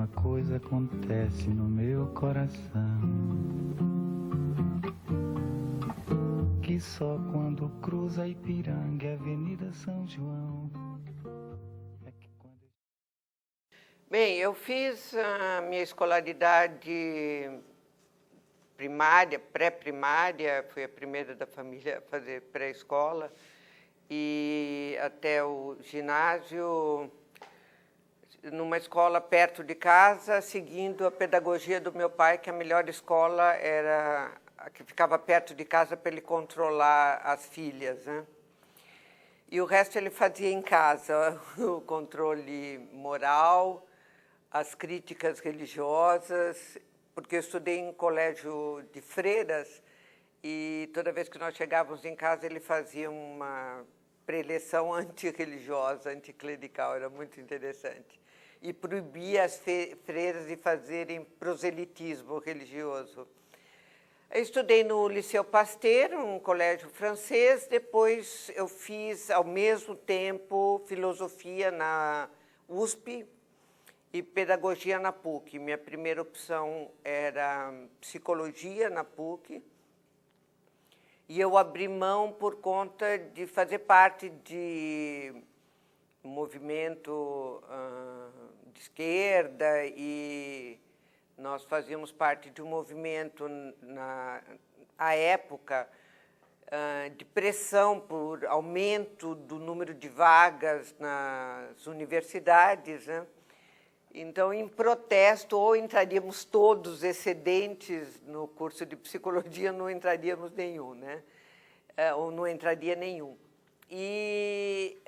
uma coisa acontece no meu coração, que só quando cruza Ipiranga e Avenida São João. Bem, eu fiz a minha escolaridade primária, pré-primária, fui a primeira da família a fazer pré-escola, e até o ginásio numa escola perto de casa, seguindo a pedagogia do meu pai, que a melhor escola era a que ficava perto de casa para ele controlar as filhas, né? E o resto ele fazia em casa, o controle moral, as críticas religiosas, porque eu estudei em colégio de freiras e toda vez que nós chegávamos em casa ele fazia uma preleção antirreligiosa, anticlerical, era muito interessante. E proibia as freiras de fazerem proselitismo religioso. Eu estudei no Liceu Pasteur, um colégio francês, depois eu fiz, ao mesmo tempo, filosofia na USP, e pedagogia na PUC. Minha primeira opção era psicologia na PUC, e eu abri mão por conta de fazer parte de um movimento de esquerda, e nós fazíamos parte de um movimento, à época, de pressão por aumento do número de vagas nas universidades, né? Então, em protesto, ou entraríamos todos excedentes no curso de psicologia, não entraríamos nenhum, né? Ou não entraria nenhum. E,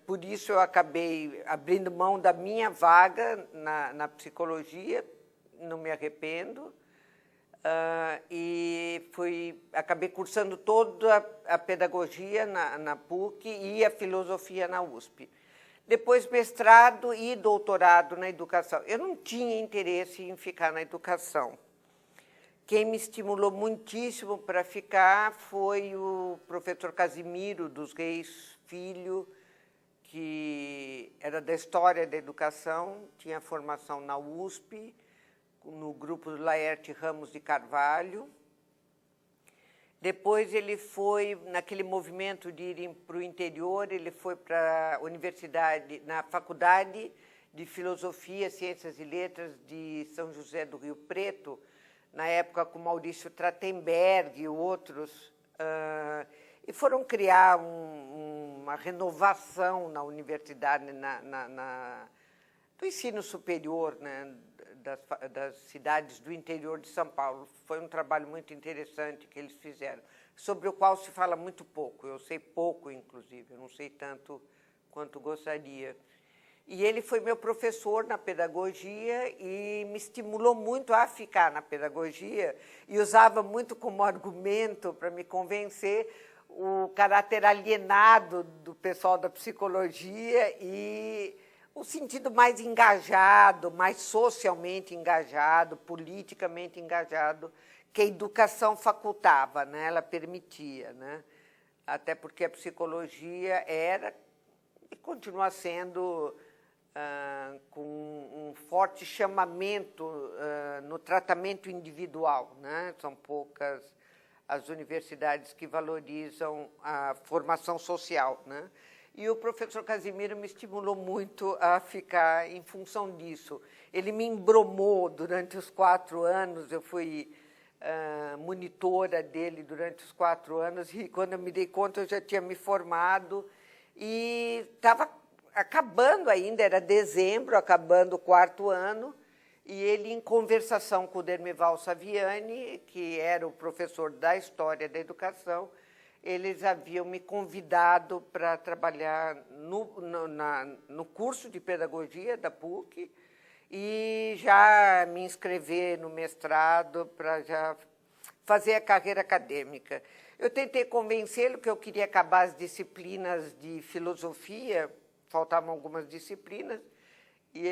por isso, eu acabei abrindo mão da minha vaga na psicologia, não me arrependo, e acabei cursando toda a pedagogia na PUC e a filosofia na USP. Depois, mestrado e doutorado na educação. Eu não tinha interesse em ficar na educação. Quem me estimulou muitíssimo para ficar foi o professor Casimiro dos Reis Filho, que era da História da Educação, tinha formação na USP, no grupo do Laerte Ramos de Carvalho. Depois ele foi, naquele movimento de ir para o interior, ele foi para a universidade, na Faculdade de Filosofia, Ciências e Letras de São José do Rio Preto, na época com Maurício Trachtenberg e outros, e foram criar uma renovação na universidade, do ensino superior, né, das cidades do interior de São Paulo. Foi um trabalho muito interessante que eles fizeram, sobre o qual se fala muito pouco. Eu sei pouco, inclusive, eu não sei tanto quanto gostaria. E ele foi meu professor na pedagogia e me estimulou muito a ficar na pedagogia, e usava muito como argumento para me convencer o caráter alienado do pessoal da psicologia e o sentido mais engajado, mais socialmente engajado, politicamente engajado, que a educação facultava, né? Ela permitia, né? Até porque a psicologia era e continua sendo com um forte chamamento no tratamento individual, né? São poucas as universidades que valorizam a formação social, né? E o professor Casimiro me estimulou muito a ficar em função disso. Ele me embromou durante os 4 anos, eu fui monitora dele durante os 4 anos, e quando eu me dei conta eu já tinha me formado e estava acabando ainda, era dezembro, acabando o 4º ano, e ele, em conversação com o Dermival Saviani, que era o professor da História da Educação, eles haviam me convidado para trabalhar no curso de pedagogia da PUC e já me inscrever no mestrado para já fazer a carreira acadêmica. Eu tentei convencê-lo que eu queria acabar as disciplinas de filosofia, faltavam algumas disciplinas, e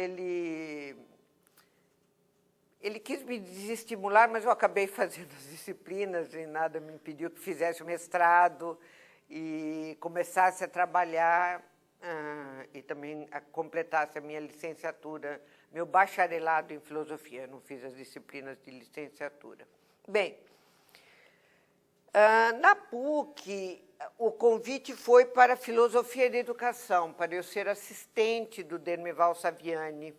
ele quis me desestimular, mas eu acabei fazendo as disciplinas e nada me impediu que fizesse o mestrado e começasse a trabalhar e também completasse a minha licenciatura meu bacharelado em filosofia, eu não fiz as disciplinas de licenciatura. Bem, na PUC, o convite foi para a filosofia da educação, para eu ser assistente do Dermeval Saviani.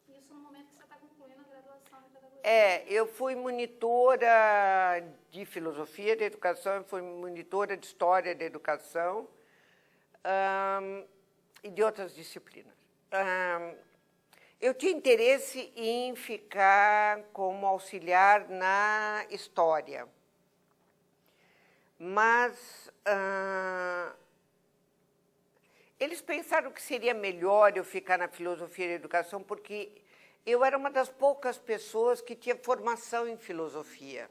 Isso no momento que você está concluindo a graduação em pedagogia? Eu fui monitora de filosofia da educação, fui monitora de história da educação e de outras disciplinas. Eu tinha interesse em ficar como auxiliar na história, mas eles pensaram que seria melhor eu ficar na filosofia da educação, porque eu era uma das poucas pessoas que tinha formação em filosofia.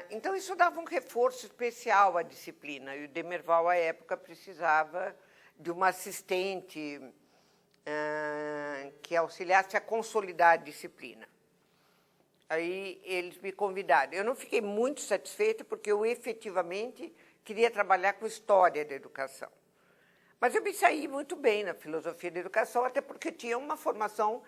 Então, isso dava um reforço especial à disciplina, e o Demerval, à época, precisava de uma assistente que auxiliasse a consolidar a disciplina. Aí eles me convidaram. Eu não fiquei muito satisfeita, porque eu efetivamente queria trabalhar com história da educação. Mas eu me saí muito bem na filosofia da educação, até porque tinha uma formação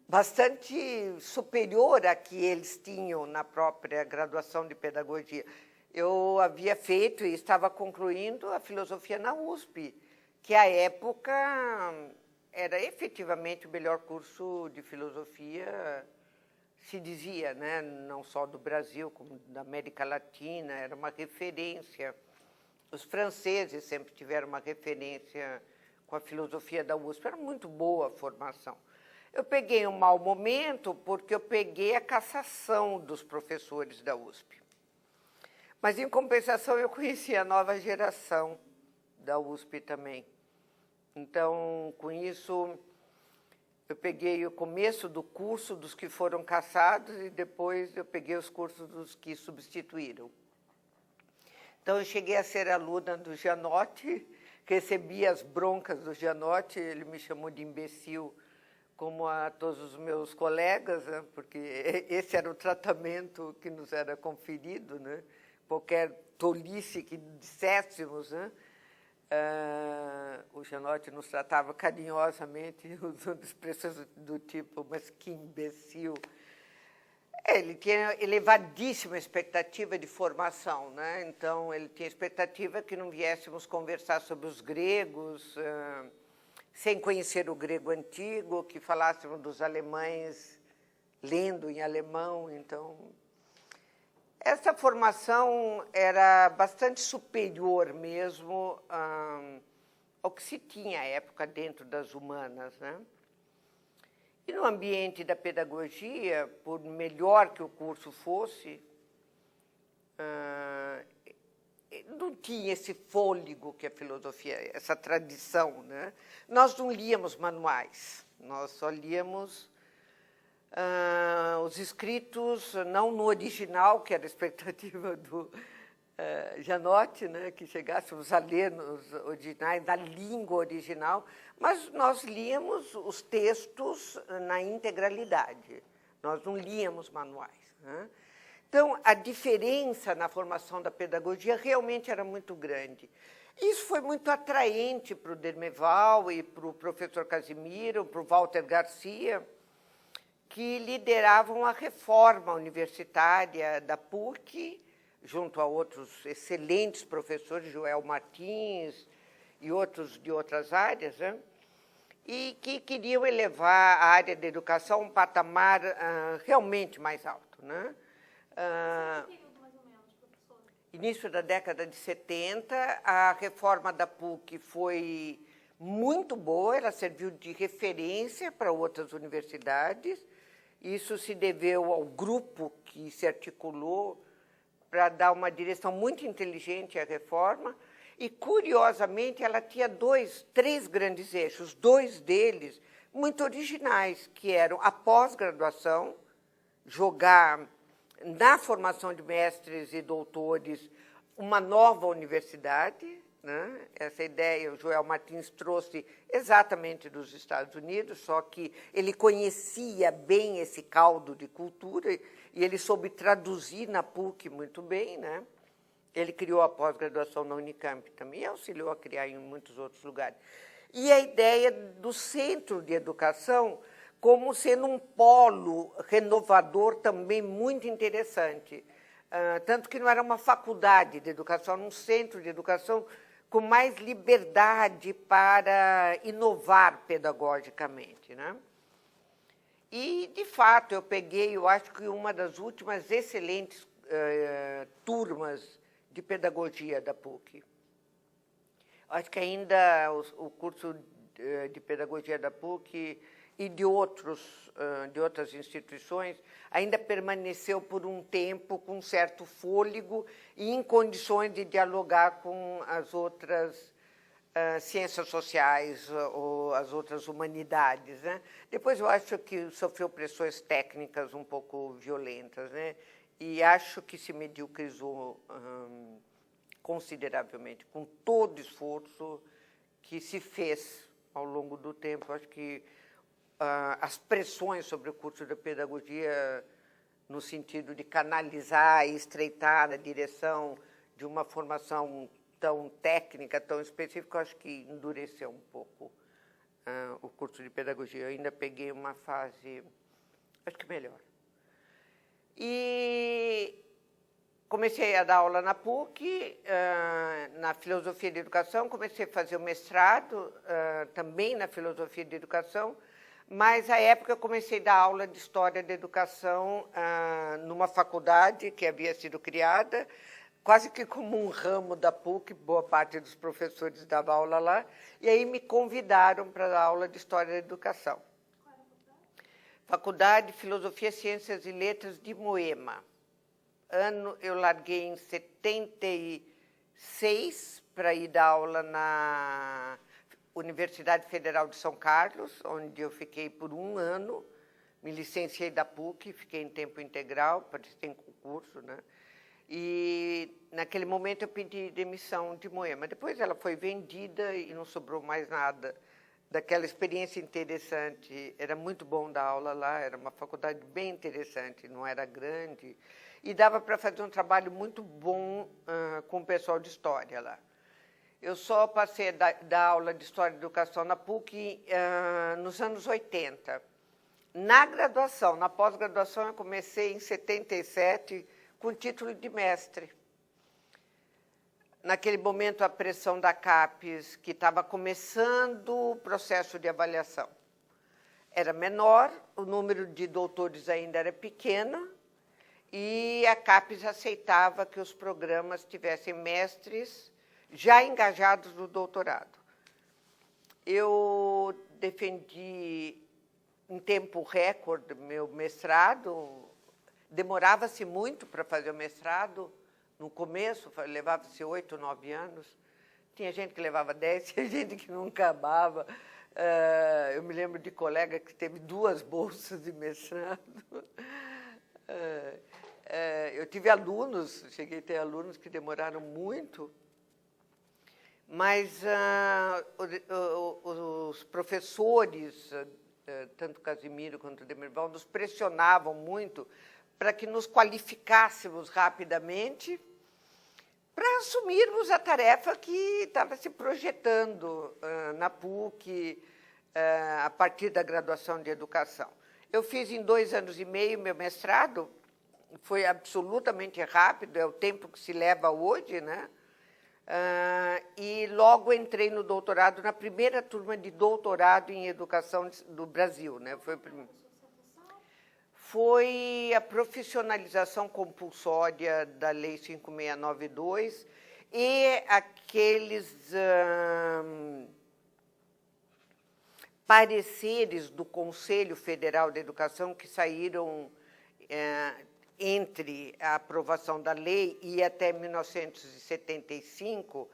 bastante superior à que eles tinham na própria graduação de pedagogia. Eu havia feito e estava concluindo a filosofia na USP, que à época era efetivamente o melhor curso de filosofia, se dizia, né? Não só do Brasil, como da América Latina, era uma referência. Os franceses sempre tiveram uma referência com a filosofia da USP, era muito boa a formação. Eu peguei um mau momento, porque eu peguei a cassação dos professores da USP. Mas, em compensação, eu conheci a nova geração da USP também. Então, com isso, eu peguei o começo do curso dos que foram cassados e depois eu peguei os cursos dos que substituíram. Então, eu cheguei a ser aluna do Gianotti, recebi as broncas do Gianotti, ele me chamou de imbecil, como a todos os meus colegas, né? Porque esse era o tratamento que nos era conferido, né? Qualquer tolice que disséssemos, né? O Gianotti nos tratava carinhosamente, usando expressões do tipo, mas que imbecil. Ele tinha elevadíssima expectativa de formação, né? Então, ele tinha expectativa que não viéssemos conversar sobre os gregos, sem conhecer o grego antigo, que falássemos dos alemães lendo em alemão. Então, essa formação era bastante superior mesmo ao que se tinha à época dentro das humanas, né? E no ambiente da pedagogia, por melhor que o curso fosse, não tinha esse fôlego que a filosofia, essa tradição, né? Nós não líamos manuais, nós só líamos os escritos, não no original, que era a expectativa do Gianotti, né? Que chegássemos a ler nos originais, na língua original, mas nós líamos os textos na integralidade, nós não líamos manuais, né? Então, a diferença na formação da pedagogia realmente era muito grande. Isso foi muito atraente para o Dermeval e para o professor Casimiro, para o Walter Garcia, que lideravam a reforma universitária da PUC, junto a outros excelentes professores, Joel Martins e outros de outras áreas, né? E que queriam elevar a área da educação a um patamar realmente mais alto, né? Que período, mais ou menos, professora? Início da década de 70, a reforma da PUC foi muito boa, ela serviu de referência para outras universidades. Isso se deveu ao grupo que se articulou para dar uma direção muito inteligente à reforma. E, curiosamente, ela tinha três grandes eixos, dois deles muito originais, que eram a pós-graduação, jogar na formação de mestres e doutores uma nova universidade, né? Essa ideia o Joel Martins trouxe exatamente dos Estados Unidos, só que ele conhecia bem esse caldo de cultura e ele soube traduzir na PUC muito bem, né? Ele criou a pós-graduação na Unicamp também e auxiliou a criar em muitos outros lugares. e a ideia do centro de educação como sendo um polo renovador também muito interessante. Tanto que não era uma faculdade de educação, era um centro de educação com mais liberdade para inovar pedagogicamente, né? E, de fato, eu acho que uma das últimas excelentes turmas de pedagogia da PUC. Acho que ainda o curso de pedagogia da PUC e de outras instituições ainda permaneceu por um tempo com certo fôlego e em condições de dialogar com as outras ciências sociais ou as outras humanidades, né? Depois eu acho que sofreu pressões técnicas um pouco violentas, né? E acho que se mediocrizou consideravelmente, com todo o esforço que se fez ao longo do tempo. Acho que as pressões sobre o curso de pedagogia, no sentido de canalizar e estreitar a direção de uma formação tão técnica, tão específica, acho que endureceu um pouco o curso de pedagogia. Eu ainda peguei uma fase, acho que melhor. E comecei a dar aula na PUC, na filosofia de educação, comecei a fazer o mestrado também na filosofia de educação, mas, à época, eu comecei a dar aula de História da Educação numa faculdade que havia sido criada, quase que como um ramo da PUC, boa parte dos professores dava aula lá, e aí me convidaram para dar aula de História da Educação. Qual era a faculdade? Faculdade de Filosofia, Ciências e Letras de Moema. Eu larguei em 76 para ir dar aula na Universidade Federal de São Carlos, onde eu fiquei por 1 ano, me licenciei da PUC, fiquei em tempo integral, participei em concurso, né? E, naquele momento, eu pedi demissão de Moema. Depois ela foi vendida e não sobrou mais nada daquela experiência interessante. Era muito bom dar aula lá, era uma faculdade bem interessante, não era grande, e dava para fazer um trabalho muito bom com o pessoal de História lá. Eu só passei a dar aula de História da Educação na PUC nos anos 80. Na graduação, na pós-graduação, eu comecei em 77 com título de mestre. Naquele momento, a pressão da CAPES, que estava começando o processo de avaliação, era menor, o número de doutores ainda era pequeno, e a CAPES aceitava que os programas tivessem mestres já engajados no doutorado. Eu defendi em tempo recorde meu mestrado, demorava-se muito para fazer o mestrado, no começo levava-se 8, 9 anos, tinha gente que levava 10, tinha gente que não acabava. Eu me lembro de colega que teve 2 bolsas de mestrado. Eu tive alunos, cheguei a ter alunos que demoraram muito, mas os professores, tanto Casimiro quanto Demirval, nos pressionavam muito para que nos qualificássemos rapidamente para assumirmos a tarefa que estava se projetando na PUC a partir da graduação de Educação. Eu fiz em 2 anos e meio meu mestrado, foi absolutamente rápido, é o tempo que se leva hoje, né? E logo entrei no doutorado, na primeira turma de doutorado em educação do Brasil, né? Foi a profissionalização compulsória da Lei 5692 e aqueles pareceres do Conselho Federal de Educação que saíram entre a aprovação da lei e até 1975,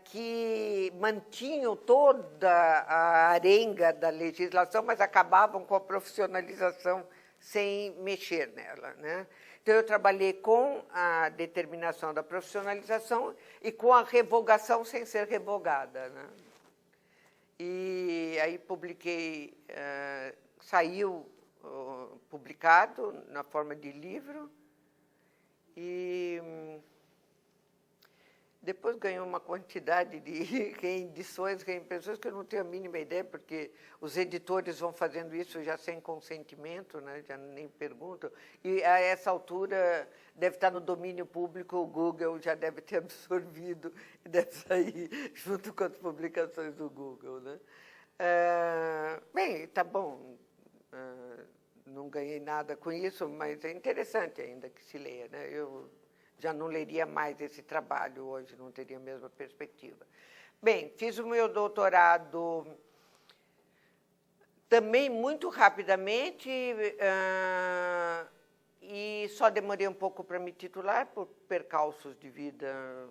que mantinham toda a arenga da legislação, mas acabavam com a profissionalização sem mexer nela, né? Então, eu trabalhei com a determinação da profissionalização e com a revogação sem ser revogada, né? E aí publiquei, saiu publicado na forma de livro, e Depois ganhou uma quantidade de reedições, reimpressões, que eu não tenho a mínima ideia, porque os editores vão fazendo isso já sem consentimento, né? Já nem perguntam. E, a essa altura, deve estar no domínio público, o Google já deve ter absorvido e deve sair junto com as publicações do Google, né? Bem, tá bom. Não ganhei nada com isso, mas é interessante ainda que se leia, né? Eu já não leria mais esse trabalho hoje, não teria a mesma perspectiva. Bem, fiz o meu doutorado também muito rapidamente e só demorei um pouco para me titular por percalços de vida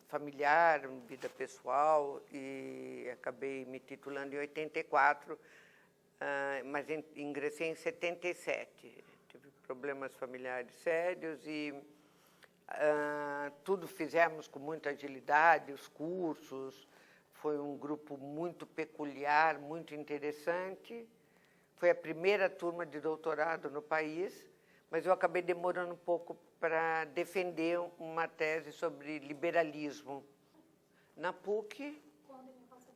familiar, vida pessoal, e acabei me titulando em 84, mas ingressei em 77. Tive problemas familiares sérios e tudo fizemos com muita agilidade, os cursos. Foi um grupo muito peculiar, muito interessante. Foi a primeira turma de doutorado no país, mas eu acabei demorando um pouco para defender uma tese sobre liberalismo na PUC,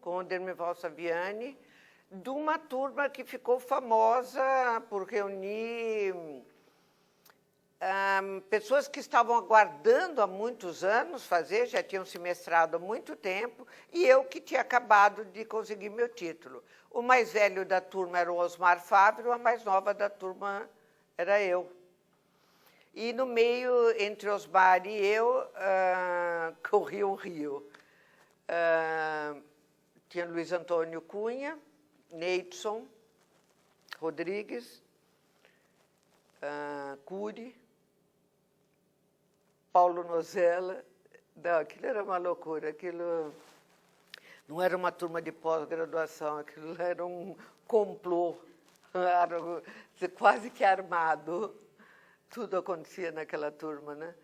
com o Dermival Saviani, de uma turma que ficou famosa por reunir pessoas que estavam aguardando há muitos anos fazer, já tinham se mestrado há muito tempo, e eu que tinha acabado de conseguir meu título. O mais velho da turma era o Osmar Fávero, a mais nova da turma era eu. E no meio, entre Osmar e eu, corria um rio. Tinha Luiz Antônio Cunha, Neidson Rodrigues, Cury, Paulo Nozella. Não, aquilo era uma loucura, aquilo não era uma turma de pós-graduação, aquilo era um complô, quase que armado. Tudo acontecia naquela turma, né?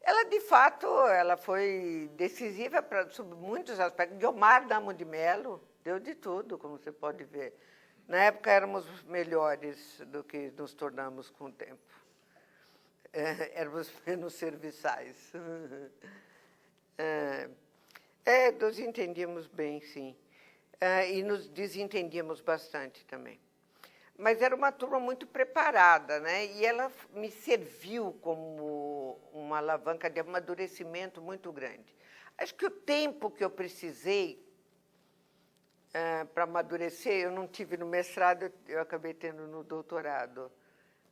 Ela, de fato, ela foi decisiva sobre muitos aspectos. Guiomar Damo de Mello deu de tudo, como você pode ver. Na época, éramos melhores do que nos tornamos com o tempo. Éramos menos serviçais. Nos entendíamos bem, sim. E nos desentendíamos bastante também. Mas era uma turma muito preparada, né? E ela me serviu como uma alavanca de amadurecimento muito grande. Acho que o tempo que eu precisei para amadurecer, eu não tive no mestrado, eu acabei tendo no doutorado.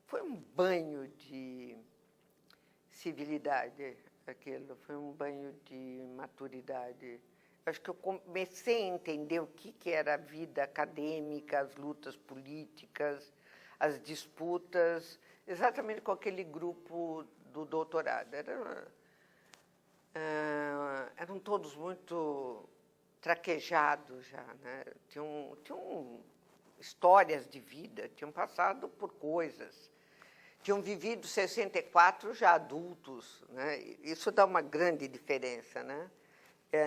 Foi um banho de civilidade, aquilo, foi um banho de maturidade. Acho que eu comecei a entender o que era a vida acadêmica, as lutas políticas, as disputas, exatamente com aquele grupo do doutorado. Eram todos muito traquejados já, né? Tinham histórias de vida, tinham passado por coisas, tinham vivido 64 já adultos, né? Isso dá uma grande diferença, né?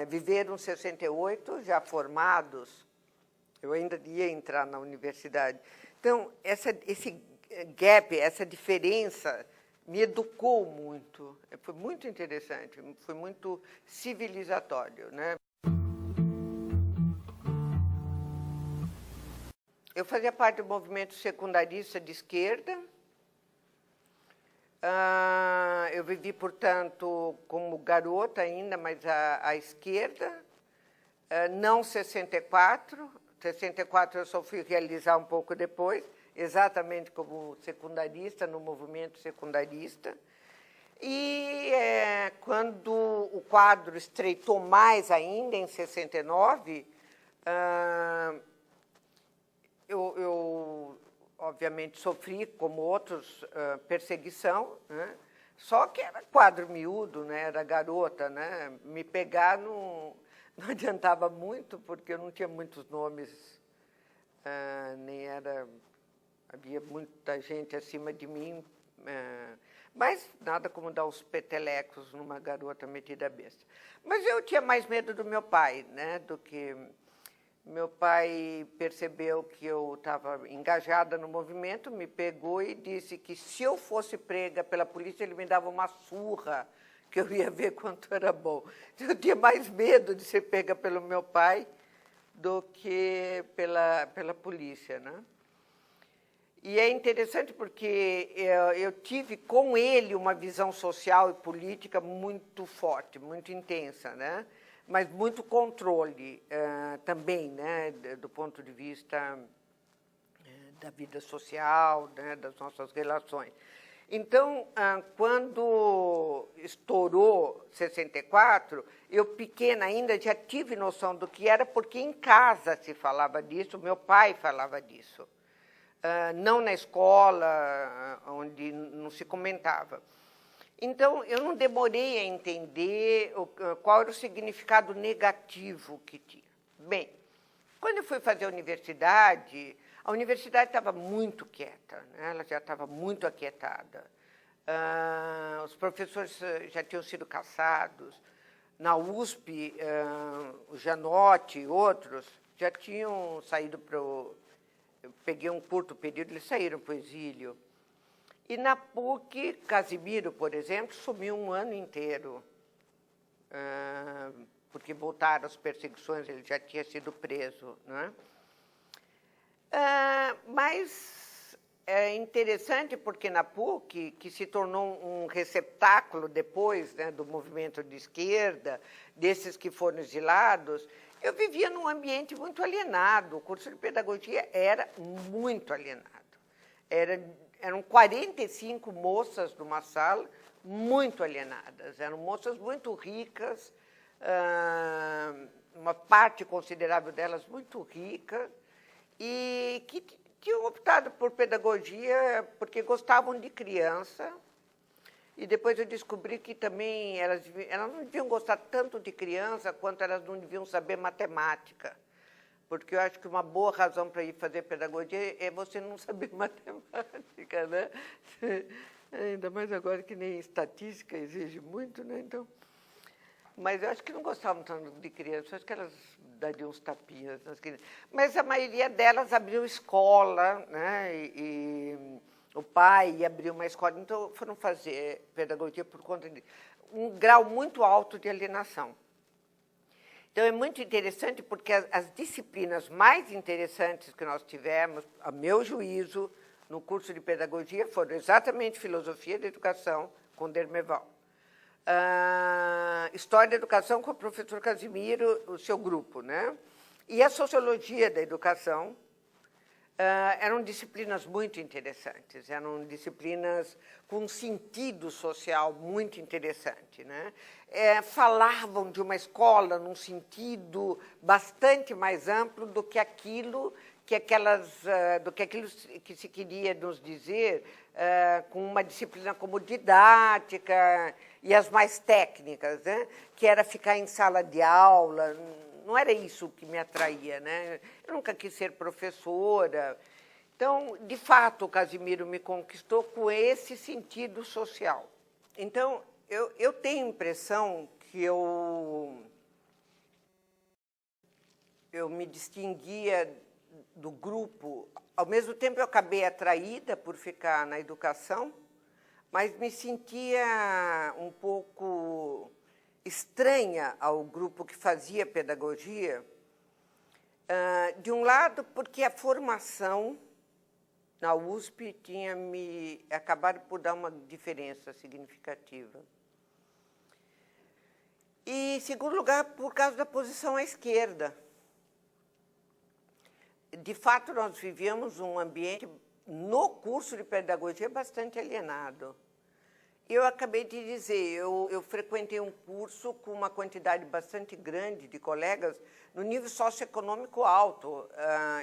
Viveram 68 já formados, eu ainda ia entrar na universidade. Então, esse gap, essa diferença, me educou muito. Foi muito interessante, foi muito civilizatório, né? Eu fazia parte do movimento secundarista de esquerda. Eu vivi, portanto, como garota ainda, mas à esquerda. Não 64. 64 eu só fui realizar um pouco depois, exatamente como secundarista, no movimento secundarista. E quando o quadro estreitou mais ainda, em 69, eu obviamente, sofri, como outros, perseguição, né? Só que era quadro miúdo, né? Era garota, né? Me pegar não adiantava muito, porque eu não tinha muitos nomes, nem era... Havia muita gente acima de mim, mas nada como dar os petelecos numa garota metida besta. Mas eu tinha mais medo do meu pai, né? Do que... Meu pai percebeu que eu estava engajada no movimento, me pegou e disse que se eu fosse prega pela polícia, ele me dava uma surra, porque eu ia ver quanto era bom. Eu tinha mais medo de ser pega pelo meu pai do que pela polícia, né? E é interessante porque eu tive com ele uma visão social e política muito forte, muito intensa, né? Mas muito controle também, né? Do ponto de vista da vida social, né? Das nossas relações. Então, quando estourou 64, eu, pequena ainda, já tive noção do que era, porque em casa se falava disso, meu pai falava disso. Não na escola, onde não se comentava. Então, eu não demorei a entender qual era o significado negativo que tinha. Bem, quando eu fui fazer a universidade estava muito quieta, né? Ela já estava muito aquietada. Os professores já tinham sido caçados. Na USP, o Janotti e outros já tinham saído para o... Eu peguei um curto período, eles saíram para o exílio. E na PUC, Casimiro, por exemplo, sumiu um ano inteiro, porque voltaram as perseguições, ele já tinha sido preso, né? Mas é interessante porque na PUC, que se tornou um receptáculo depois, né, do movimento de esquerda, desses que foram exilados, eu vivia num ambiente muito alienado. O curso de pedagogia era muito alienado. Eram 45 moças numa sala, muito alienadas. Eram moças muito ricas, uma parte considerável delas muito rica, e que tinham optado por pedagogia porque gostavam de criança. E depois eu descobri que também elas não deviam gostar tanto de criança quanto elas não deviam saber matemática. Porque eu acho que uma boa razão para ir fazer pedagogia é você não saber matemática, né? Ainda mais agora que nem estatística exige muito, né? Então, mas eu acho que não gostavam tanto de criança, acho que elas dariam uns tapinhas nas crianças. Mas a maioria delas abriu escola, né? E o pai abriu uma escola, então foram fazer pedagogia por conta de um grau muito alto de alienação. Então, é muito interessante porque as disciplinas mais interessantes que nós tivemos, a meu juízo, no curso de pedagogia, foram exatamente filosofia da educação, com Dermeval. História da educação, com o professor Casimiro, o seu grupo, né? E a sociologia da educação. Eram disciplinas muito interessantes, eram disciplinas com um sentido social muito interessante, né? Falavam de uma escola num sentido bastante mais amplo do que aquilo que se queria nos dizer com uma disciplina como didática e as mais técnicas, né? Que era ficar em sala de aula. Não era isso que me atraía, né? Eu nunca quis ser professora. Então, de fato, o Casimiro me conquistou com esse sentido social. Então, eu tenho a impressão que eu me distinguia do grupo. Ao mesmo tempo, eu acabei atraída por ficar na educação, mas me sentia um pouco estranha ao grupo que fazia pedagogia, de um lado, porque a formação na USP tinha me acabado por dar uma diferença significativa. E, em segundo lugar, por causa da posição à esquerda. De fato, nós vivíamos um ambiente, no curso de pedagogia, bastante alienado. Eu acabei de dizer, eu frequentei um curso com uma quantidade bastante grande de colegas no nível socioeconômico alto.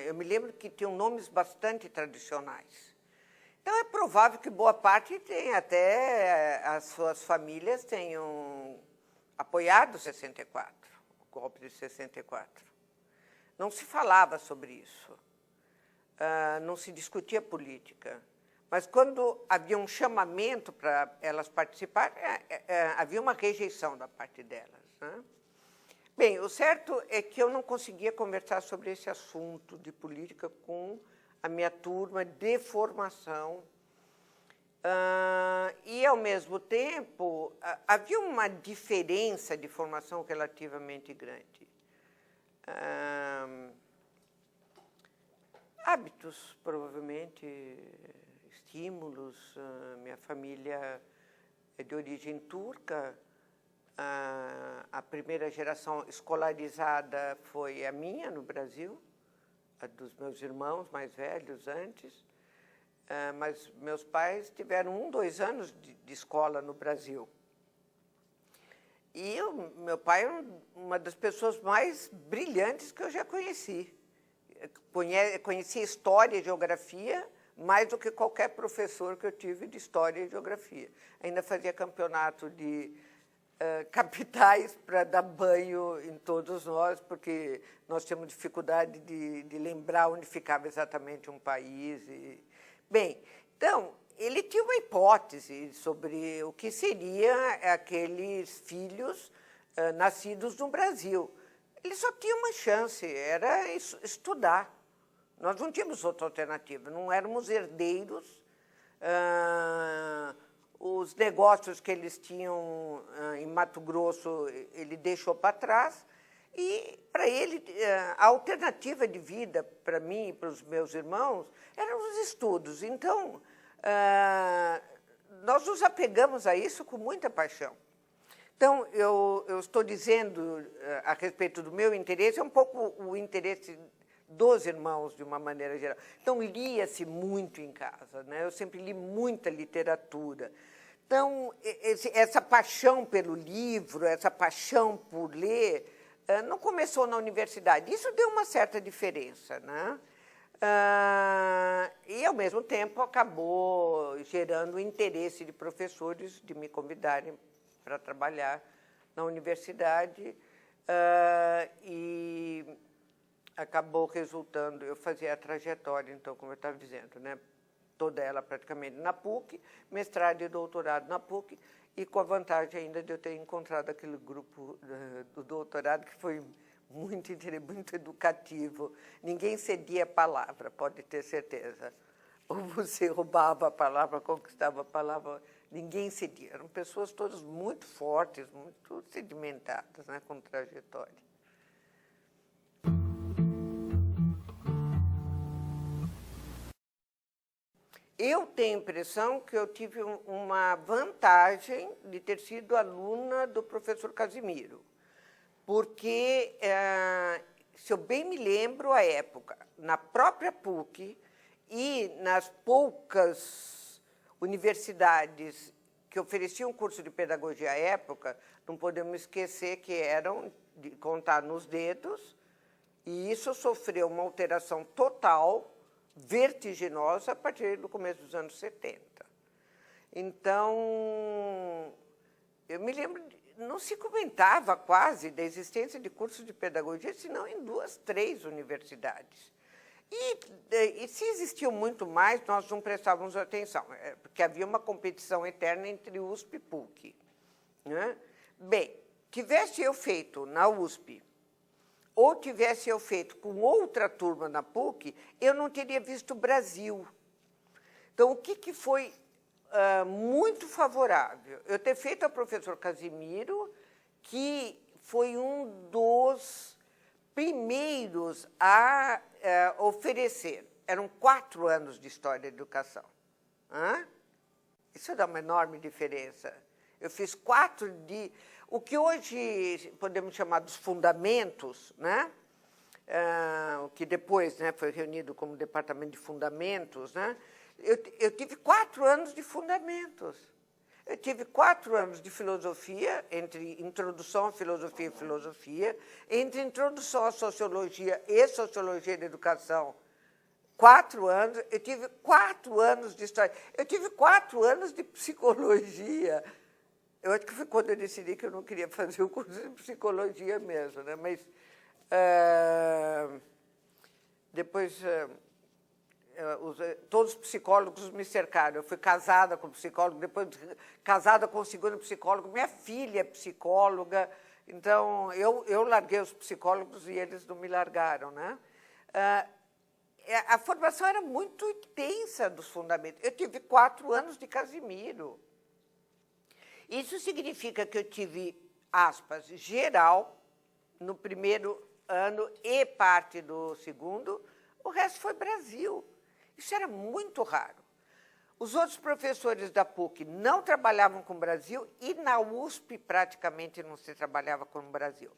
Eu me lembro que tinham nomes bastante tradicionais. Então, é provável que boa parte tenha, até as suas famílias tenham apoiado 64, o golpe de 64. Não se falava sobre isso, não se discutia política. Mas, quando havia um chamamento para elas participarem, havia uma rejeição da parte delas, né? Bem, o certo é que eu não conseguia conversar sobre esse assunto de política com a minha turma de formação E, ao mesmo tempo, havia uma diferença de formação relativamente grande. Hábitos, provavelmente, estímulos. Minha família é de origem turca. A primeira geração escolarizada foi a minha no Brasil, a dos meus irmãos mais velhos antes. Mas meus pais tiveram 2 anos de escola no Brasil. E meu pai é uma das pessoas mais brilhantes que eu já conheci. Conhecia história e geografia mais do que qualquer professor que eu tive de história e geografia. Ainda fazia campeonato de capitais para dar banho em todos nós, porque nós temos dificuldade de lembrar onde ficava exatamente um país. Bem, então, ele tinha uma hipótese sobre o que seria aqueles filhos nascidos no Brasil. Ele só tinha uma chance, era estudar. Nós não tínhamos outra alternativa, não éramos herdeiros. Os negócios que eles tinham em Mato Grosso, ele deixou para trás. E, para ele, a alternativa de vida, para mim e para os meus irmãos, eram os estudos. Então, nós nos apegamos a isso com muita paixão. Então, eu estou dizendo a respeito do meu interesse, é um pouco o interesse dos irmãos, de uma maneira geral. Então, lia-se muito em casa, né? Eu sempre li muita literatura. Então, essa paixão pelo livro, essa paixão por ler, não começou na universidade. Isso deu uma certa diferença, né? E, ao mesmo tempo, acabou gerando o interesse de professores de me convidarem para trabalhar na universidade, e acabou resultando, eu fazia a trajetória, então, como eu estava dizendo, né, toda ela praticamente na PUC, mestrado e doutorado na PUC, e com a vantagem ainda de eu ter encontrado aquele grupo do doutorado que foi muito educativo. Ninguém cedia a palavra, pode ter certeza. Ou você roubava a palavra, conquistava a palavra, ninguém cedia. Eram pessoas todas muito fortes, muito sedimentadas, né, com trajetória. Eu tenho a impressão que eu tive uma vantagem de ter sido aluna do professor Casimiro, porque, se eu bem me lembro, à época, na própria PUC e nas poucas universidades que ofereciam curso de pedagogia à época, não podemos esquecer que eram de contar nos dedos, e isso sofreu uma alteração total, vertiginosa, a partir do começo dos anos 70. Então, eu me lembro, não se comentava quase da existência de cursos de pedagogia, senão em 2, 3 universidades. E se existiam muito mais, nós não prestávamos atenção, porque havia uma competição eterna entre USP e PUC, né? Bem, tivesse eu feito na USP, ou tivesse eu feito com outra turma na PUC, eu não teria visto o Brasil. Então, o que foi muito favorável? Eu ter feito a professor Casimiro, que foi um dos primeiros a oferecer. Eram 4 anos de História da Educação. Isso dá uma enorme diferença. Eu fiz 4 de... O que hoje podemos chamar dos fundamentos, né? O que depois, né, foi reunido como Departamento de Fundamentos, né? Eu tive 4 anos de fundamentos. Eu tive 4 anos de filosofia, entre introdução à filosofia e filosofia, entre introdução à sociologia e sociologia da educação, 4 anos. Eu tive 4 anos de história. Eu tive 4 anos de psicologia. Eu acho que foi quando eu decidi que eu não queria fazer o curso de psicologia mesmo, né? Mas depois todos os psicólogos me cercaram. Eu fui casada com psicólogo, depois casada com o segundo psicólogo. Minha filha é psicóloga, então eu larguei os psicólogos e eles não me largaram, né? a formação era muito intensa dos fundamentos. Eu tive 4 anos de Casimiro. Isso significa que eu tive, aspas, geral, no primeiro ano e parte do segundo, o resto foi Brasil. Isso era muito raro. Os outros professores da PUC não trabalhavam com o Brasil e na USP praticamente não se trabalhava com o Brasil.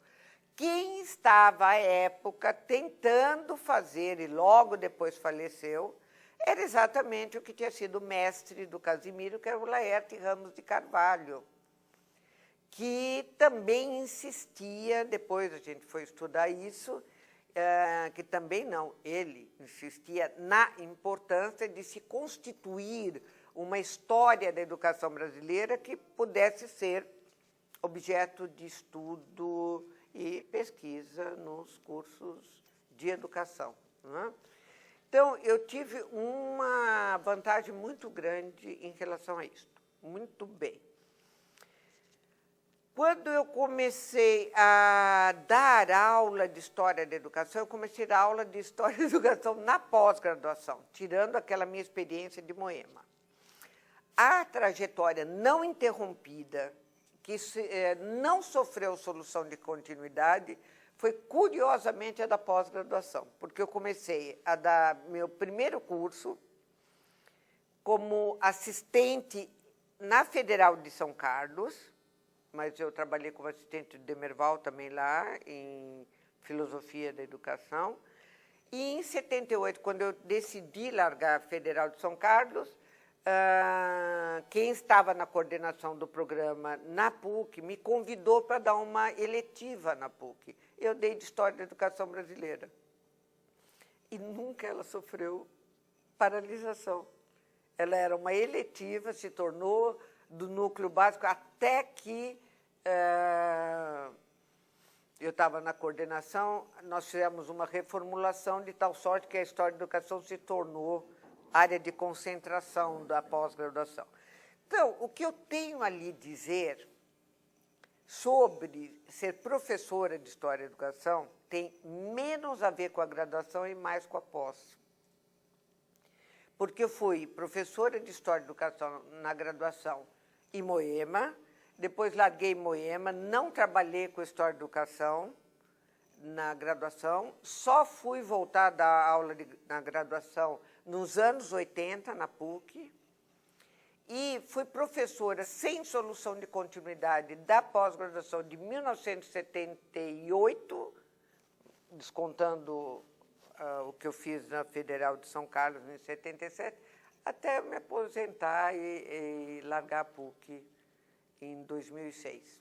Quem estava, à época, tentando fazer, e logo depois faleceu, era exatamente o que tinha sido mestre do Casimiro, que era o Laerte Ramos de Carvalho, que também insistia, depois a gente foi estudar isso, que também não, ele insistia na importância de se constituir uma história da educação brasileira que pudesse ser objeto de estudo e pesquisa nos cursos de educação. Não é? Então, eu tive uma vantagem muito grande em relação a isso. Muito bem. Quando eu comecei a dar aula de História da Educação, eu comecei a dar aula de História da Educação na pós-graduação, tirando aquela minha experiência de Moema. A trajetória não interrompida, que não sofreu solução de continuidade, foi, curiosamente, a da pós-graduação, porque eu comecei a dar meu primeiro curso como assistente na Federal de São Carlos, mas eu trabalhei como assistente de Demerval também lá, em Filosofia da Educação. E, em 78, quando eu decidi largar a Federal de São Carlos, quem estava na coordenação do programa na PUC me convidou para dar uma eletiva na PUC. Eu dei de História da Educação Brasileira. E nunca ela sofreu paralisação. Ela era uma eletiva, se tornou do núcleo básico, até que eu estava na coordenação, nós fizemos uma reformulação de tal sorte que a História da Educação se tornou área de concentração da pós-graduação. Então, o que eu tenho ali dizer sobre ser professora de História da Educação tem menos a ver com a graduação e mais com a pós. Porque eu fui professora de História da Educação na graduação em Moema, depois larguei Moema, não trabalhei com História da Educação na graduação, só fui voltar a dar aula na graduação nos anos 80, na PUC, e fui professora sem solução de continuidade da pós-graduação de 1978, descontando o que eu fiz na Federal de São Carlos em 77, até eu me aposentar e largar a PUC em 2006.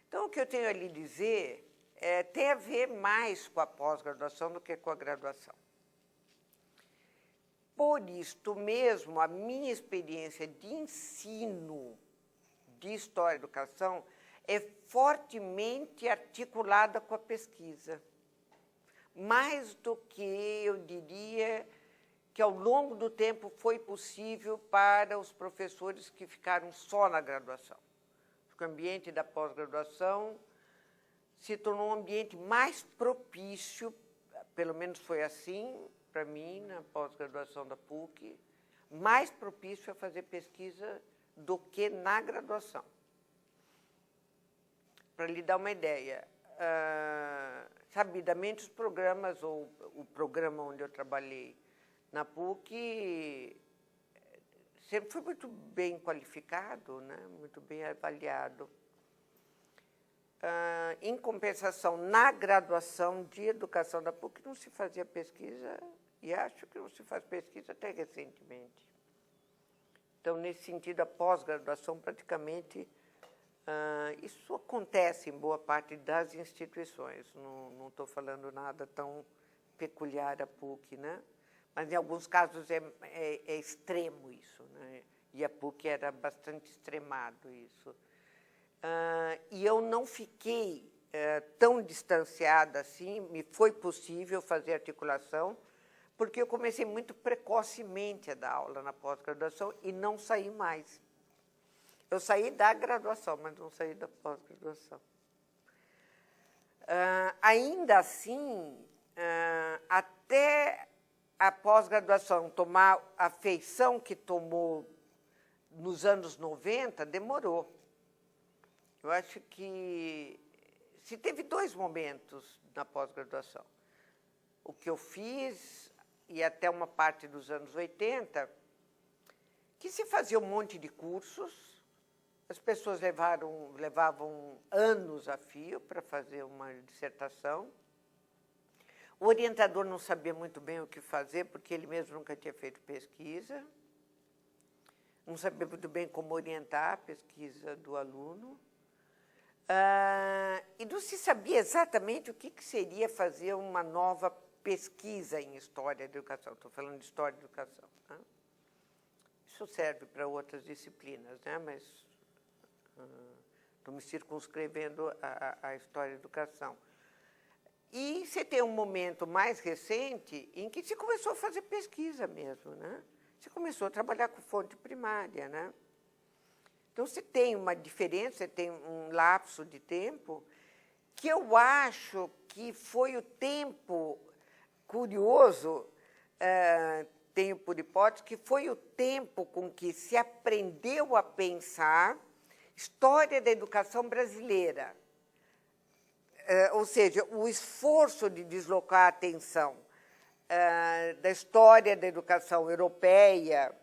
Então, o que eu tenho ali a dizer tem a ver mais com a pós-graduação do que com a graduação. Por isto mesmo, a minha experiência de ensino de História da Educação é fortemente articulada com a pesquisa. Mais do que, eu diria, que ao longo do tempo foi possível para os professores que ficaram só na graduação. Porque o ambiente da pós-graduação se tornou um ambiente mais propício, pelo menos foi assim para mim, na pós-graduação da PUC, mais propício a fazer pesquisa do que na graduação. Para lhe dar uma ideia, sabidamente os programas, ou o programa onde eu trabalhei na PUC, sempre foi muito bem qualificado, né? Muito bem avaliado. Em compensação, na graduação de educação da PUC não se fazia pesquisa, e acho que não se faz pesquisa até recentemente. Então, nesse sentido, a pós-graduação praticamente, isso acontece em boa parte das instituições, não estou falando nada tão peculiar à PUC, né? Mas, em alguns casos, é extremo isso, né? E a PUC era bastante extremado isso. E eu não fiquei tão distanciada assim, me foi possível fazer articulação, porque eu comecei muito precocemente a dar aula na pós-graduação e não saí mais. Eu saí da graduação, mas não saí da pós-graduação. Ainda assim, até a pós-graduação tomar a feição que tomou nos anos 90, demorou. Eu acho que se teve 2 momentos na pós-graduação. O que eu fiz, e até uma parte dos anos 80, que se fazia um monte de cursos, as pessoas levavam anos a fio para fazer uma dissertação. O orientador não sabia muito bem o que fazer, porque ele mesmo nunca tinha feito pesquisa, não sabia muito bem como orientar a pesquisa do aluno, e não se sabia exatamente o que seria fazer uma nova pesquisa em História da Educação. Estou falando de História da Educação. Né? Isso serve para outras disciplinas, né? Mas estou me circunscrevendo à História da Educação. E você tem um momento mais recente em que se começou a fazer pesquisa mesmo, né? Você começou a trabalhar com fonte primária, né? Então, você tem uma diferença, você tem um lapso de tempo que eu acho que foi o tempo curioso, tenho por hipótese, que foi o tempo com que se aprendeu a pensar história da educação brasileira. Ou seja, o esforço de deslocar a atenção da história da educação europeia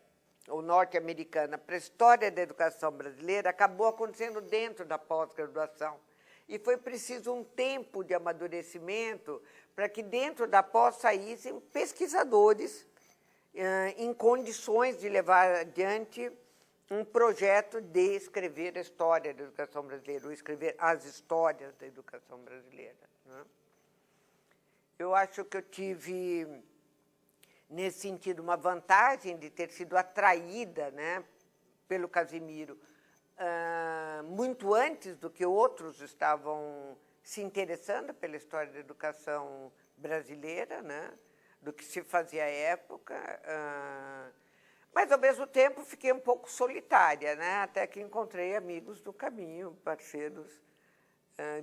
ou norte-americana para a história da educação brasileira acabou acontecendo dentro da pós-graduação. E foi preciso um tempo de amadurecimento para que dentro da pós saíssem pesquisadores em condições de levar adiante um projeto de escrever a história da educação brasileira, ou escrever as histórias da educação brasileira. Né? Eu acho que eu tive, nesse sentido, uma vantagem de ter sido atraída, né, pelo Casimiro muito antes do que outros estavam se interessando pela história da educação brasileira, né, do que se fazia à época. Mas, ao mesmo tempo, fiquei um pouco solitária, né? Até que encontrei amigos do caminho, parceiros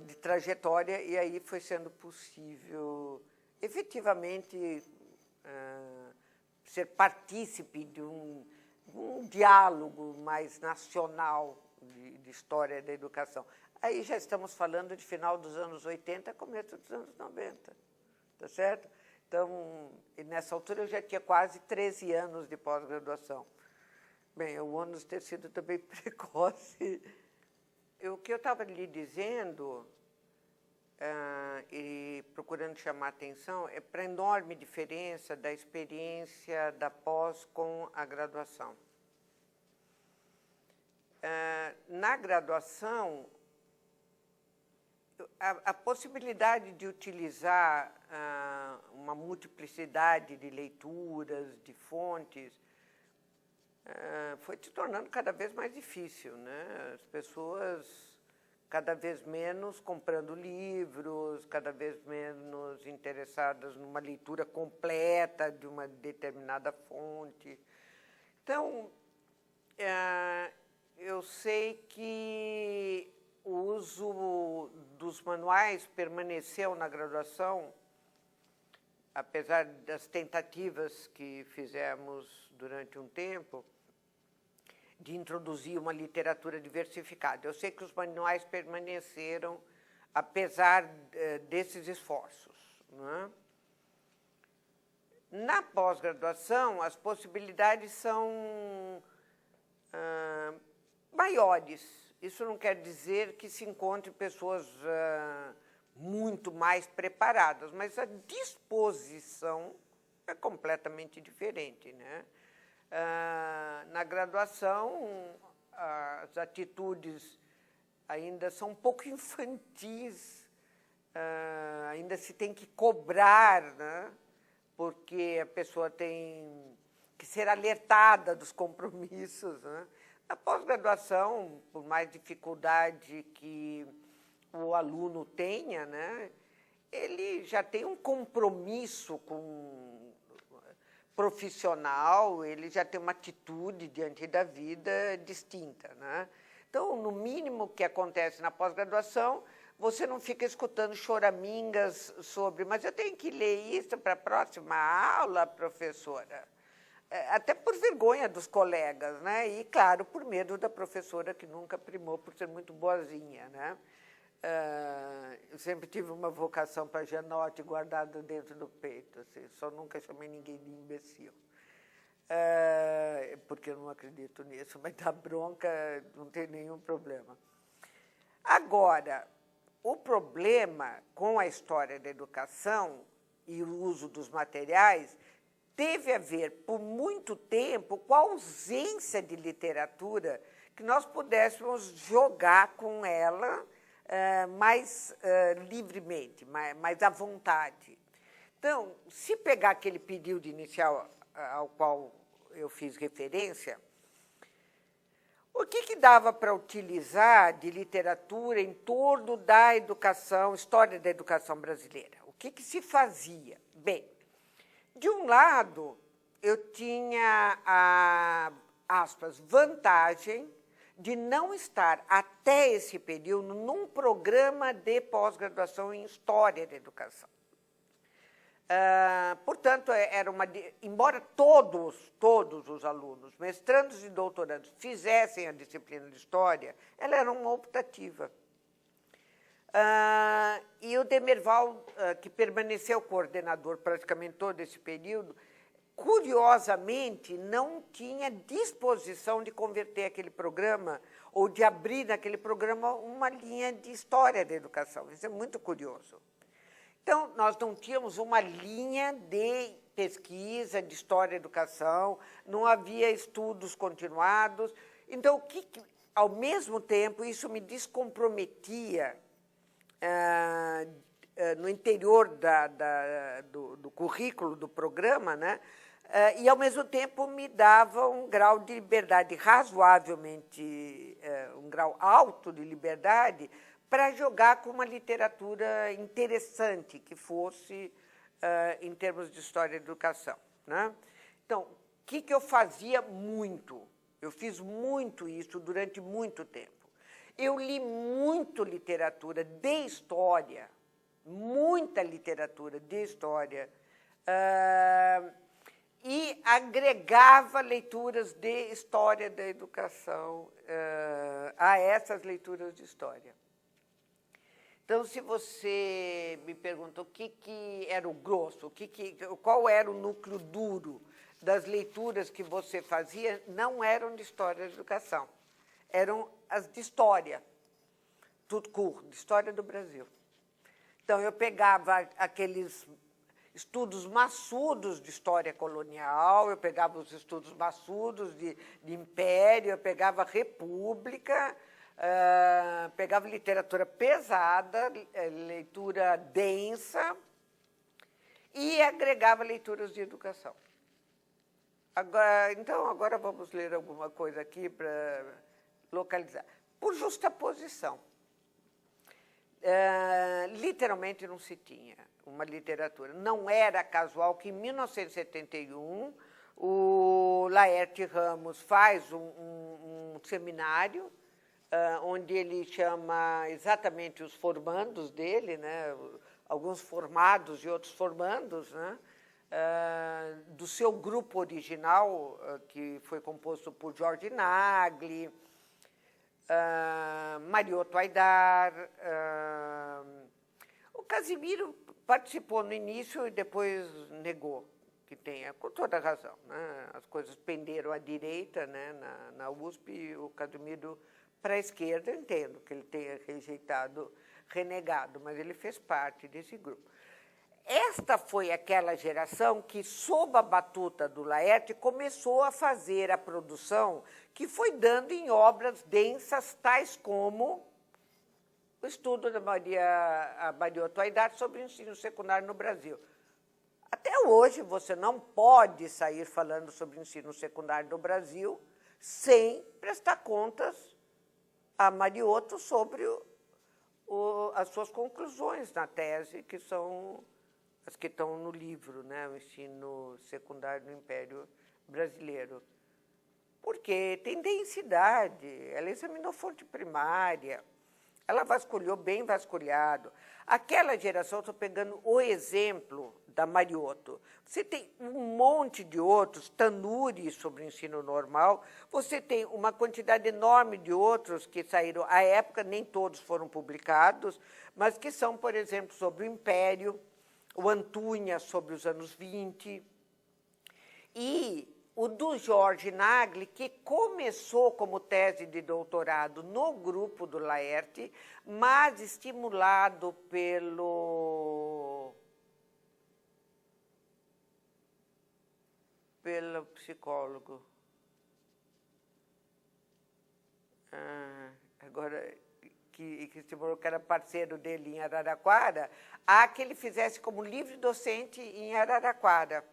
de trajetória, e aí foi sendo possível, efetivamente, ser partícipe de um diálogo mais nacional de história da educação. Aí já estamos falando de final dos anos 80, começo dos anos 90, tá certo? Então, nessa altura, eu já tinha quase 13 anos de pós-graduação. Bem, o ônus ter sido também precoce. O que eu estava lhe dizendo, e procurando chamar a atenção, é para a enorme diferença da experiência da pós com a graduação. Na graduação, a possibilidade de utilizar uma multiplicidade de leituras, de fontes, foi se tornando cada vez mais difícil, né? As pessoas cada vez menos comprando livros, cada vez menos interessadas numa leitura completa de uma determinada fonte. Então, eu sei que o uso dos manuais permaneceu na graduação, apesar das tentativas que fizemos durante um tempo de introduzir uma literatura diversificada. Eu sei que os manuais permaneceram, apesar desses esforços. Né? Na pós-graduação, as possibilidades são maiores. Isso não quer dizer que se encontre pessoas muito mais preparadas, mas a disposição é completamente diferente, né? Na graduação, as atitudes ainda são um pouco infantis, ainda se tem que cobrar, né? Porque a pessoa tem que ser alertada dos compromissos, né? Na pós-graduação, por mais dificuldade que o aluno tenha, né, ele já tem um compromisso com profissional, ele já tem uma atitude diante da vida distinta, né? Então, no mínimo que acontece na pós-graduação, você não fica escutando choramingas sobre, mas eu tenho que ler isso para a próxima aula, professora. Até por vergonha dos colegas, né? E, claro, por medo da professora, que nunca primou por ser muito boazinha, né? Eu sempre tive uma vocação para Janote guardada dentro do peito, assim, só nunca chamei ninguém de imbecil. Porque eu não acredito nisso, mas dar bronca não tem nenhum problema. Agora, o problema com a história da educação e o uso dos materiais teve a ver, por muito tempo, com a ausência de literatura que nós pudéssemos jogar com ela mais livremente, mais à vontade. Então, se pegar aquele período inicial ao qual eu fiz referência, o que dava para utilizar de literatura em torno da educação, história da educação brasileira? O que se fazia? Bem, de um lado, eu tinha a, aspas, vantagem de não estar, até esse período, num programa de pós-graduação em História da Educação. Portanto, embora todos os alunos, mestrandos e doutorandos, fizessem a disciplina de História, ela era uma optativa. E o Demerval, que permaneceu coordenador praticamente todo esse período, curiosamente, não tinha disposição de converter aquele programa ou de abrir naquele programa uma linha de História da Educação. Isso é muito curioso. Então, nós não tínhamos uma linha de pesquisa de História da Educação, não havia estudos continuados. Então, ao mesmo tempo, isso me descomprometia no interior do currículo do programa, né? E, ao mesmo tempo, me dava um grau de liberdade razoavelmente, um grau alto de liberdade, para jogar com uma literatura interessante, que fosse em termos de história da educação, né? Então, o que eu fazia muito? Eu fiz muito isso durante muito tempo. Eu li muito literatura de história, muita literatura de história, e agregava leituras de história da educação a essas leituras de história. Então, se você me pergunta o que era o grosso, qual era o núcleo duro das leituras que você fazia, não eram de história da educação, eram as de história, tout court, de história do Brasil. Então, eu pegava aqueles estudos maçudos de história colonial, eu pegava os estudos maçudos de império, eu pegava república, pegava literatura pesada, leitura densa, e agregava leituras de educação. Agora vamos ler alguma coisa aqui para localizar. Por justaposição. Literalmente não se tinha uma literatura. Não era casual que, em 1971, o Laerte Ramos faz um seminário onde ele chama exatamente os formandos dele, né? Alguns formados e outros formandos, né? Do seu grupo original, que foi composto por Jorge Nagli, Mariotto Aidar. O Casimiro participou no início e depois negou, que tenha, com toda razão, né? As coisas penderam à direita, né? Na USP, o Casimiro para a esquerda, eu entendo que ele tenha rejeitado, renegado, mas ele fez parte desse grupo. Esta foi aquela geração que, sob a batuta do Laerte, começou a fazer a produção que foi dando em obras densas, tais como o estudo da Mariotto Aidar sobre o ensino secundário no Brasil. Até hoje, você não pode sair falando sobre o ensino secundário no Brasil sem prestar contas a Mariotto sobre as suas conclusões na tese, que são as que estão no livro, né? O ensino secundário no Império Brasileiro. Porque tem densidade, ela examinou fonte primária, Ela vasculhou bem vasculhado. Aquela geração, estou pegando o exemplo da Mariotto. Você tem um monte de outros, Tanuri sobre o ensino normal, você tem uma quantidade enorme de outros que saíram à época, nem todos foram publicados, mas que são, por exemplo, sobre o Império, o Antuña sobre os anos 20, e o do Jorge Nagli, que começou como tese de doutorado no grupo do Laerte, mas estimulado pelo psicólogo. Agora, que estimulou, que era parceiro dele em Araraquara, a que ele fizesse como livre docente em Araraquara.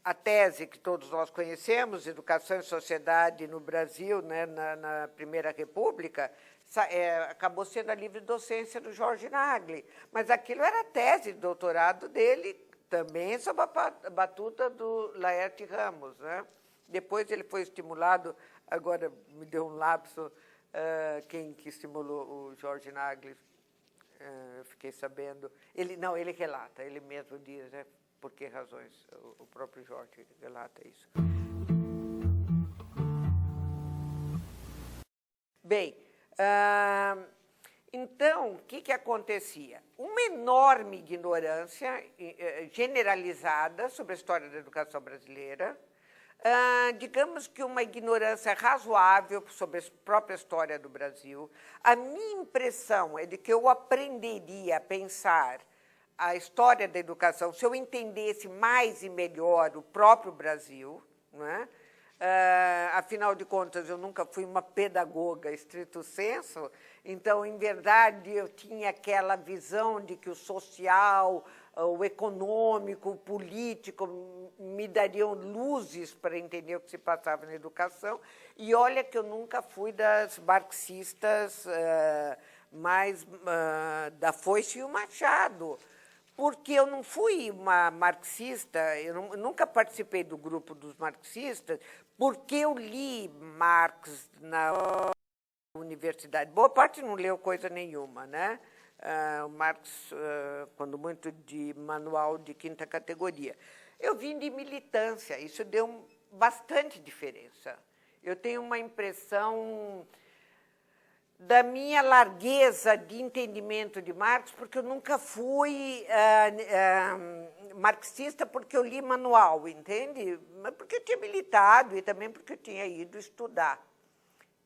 A tese que todos nós conhecemos, Educação e Sociedade no Brasil, né, na Primeira República, acabou sendo a livre docência do Jorge Nagli. Mas aquilo era a tese de doutorado dele, também sob a batuta do Laerte Ramos, né? Depois ele foi estimulado, agora me deu um lapso, quem que estimulou o Jorge Nagli, fiquei sabendo. Ele relata, ele mesmo diz, né? Por que razões? O próprio Jorge relata isso. Bem, então, o que acontecia? Uma enorme ignorância generalizada sobre a história da educação brasileira, digamos que uma ignorância razoável sobre a própria história do Brasil. A minha impressão é de que eu aprenderia a pensar a história da educação se eu entendesse mais e melhor o próprio Brasil, né? Afinal de contas, eu nunca fui uma pedagoga estrito sensu, então, em verdade, eu tinha aquela visão de que o social, o econômico, o político me dariam luzes para entender o que se passava na educação, e olha que eu nunca fui das marxistas mais da foice e o machado, porque eu não fui uma marxista, eu nunca participei do grupo dos marxistas, porque eu li Marx na universidade. Boa parte não leu coisa nenhuma, né? O Marx, quando muito, de manual de quinta categoria. Eu vim de militância, isso deu bastante diferença. Eu tenho uma impressão da minha largueza de entendimento de Marx, porque eu nunca fui marxista porque eu li manual, entende? Mas porque eu tinha militado e também porque eu tinha ido estudar.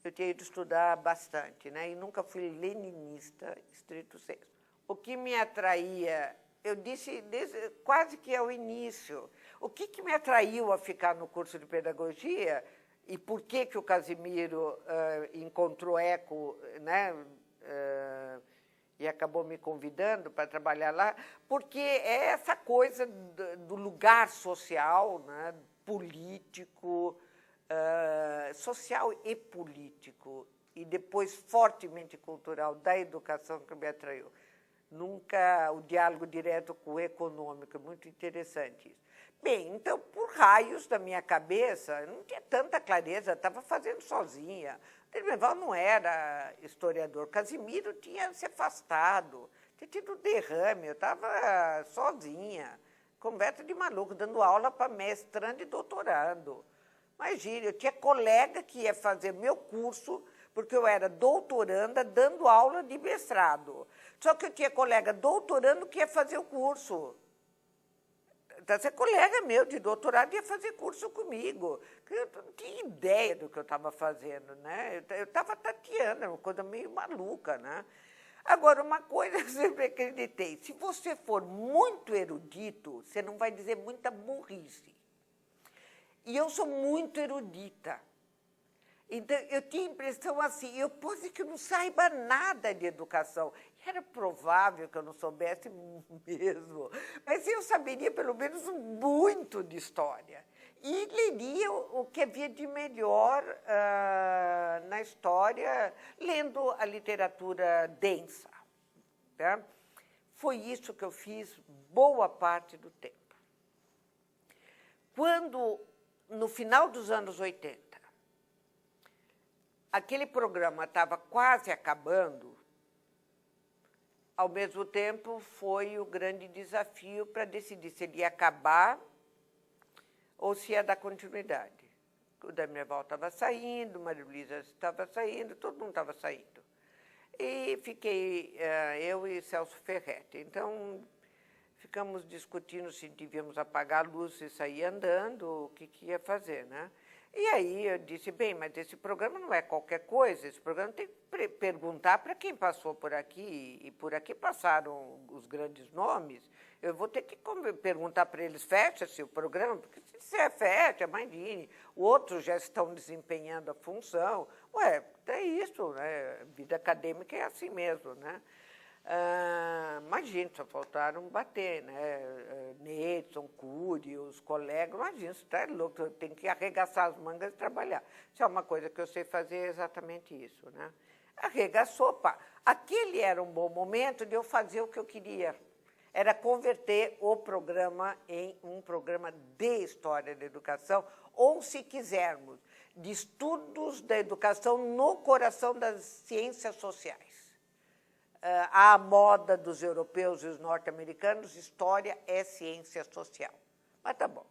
Eu tinha ido estudar bastante, né? E nunca fui leninista, estrito sensu. O que me atraía, eu disse desde, quase que ao início, o que me atraiu a ficar no curso de pedagogia e por que o Casimiro encontrou eco, né? E acabou me convidando para trabalhar lá, porque é essa coisa do lugar social, né? Político, social e político, e depois fortemente cultural da educação que me atraiu. Nunca o diálogo direto com o econômico, é muito interessante isso. Bem, então, por raios da minha cabeça, eu não tinha tanta clareza, estava fazendo sozinha. Dermeval não era historiador, Casimiro tinha se afastado, tinha tido derrame, eu estava sozinha, conversa de maluco, dando aula para mestrando e doutorando. Imagina, eu tinha colega que ia fazer meu curso, porque eu era doutoranda dando aula de mestrado. Só que eu tinha colega doutorando que ia fazer o curso. Então, esse colega meu de doutorado ia fazer curso comigo. Eu não tinha ideia do que eu estava fazendo, né? Eu estava tateando, uma coisa meio maluca, né? Agora, uma coisa eu sempre acreditei, se você for muito erudito, você não vai dizer muita burrice. E eu sou muito erudita. Então, eu tinha a impressão assim, eu posso dizer que eu não saiba nada de educação. Era provável que eu não soubesse mesmo, mas eu saberia pelo menos muito de história. E leria o que havia de melhor na história, lendo a literatura densa. Tá? Foi isso que eu fiz boa parte do tempo. Quando, no final dos anos 80, aquele programa estava quase acabando, ao mesmo tempo foi o grande desafio para decidir se ele ia acabar ou se ia dar continuidade. O Damerval estava saindo, Maria Luísa estava saindo, todo mundo estava saindo. E fiquei eu e Celso Ferretti. Então, ficamos discutindo se devíamos apagar a luz e sair andando, o que ia fazer, né? E aí eu disse, bem, mas esse programa não é qualquer coisa, esse programa tem que perguntar para quem passou por aqui, e por aqui passaram os grandes nomes, eu vou ter que perguntar para eles, fecha-se o programa, porque se fecha, imagine, outros já estão desempenhando a função. Ué, é isso, né? Vida acadêmica é assim mesmo, né? Imagina, só faltaram bater, né? Neidson, Cury, os colegas, imagina, você está louco, tem que arregaçar as mangas e trabalhar. Se é uma coisa que eu sei fazer, é exatamente isso, né? Arregaçou, pá. Aquele era um bom momento de eu fazer o que eu queria. Era converter o programa em um programa de história da educação, ou, se quisermos, de estudos da educação no coração das ciências sociais. À moda dos europeus e os norte-americanos, história é ciência social. Mas tá bom,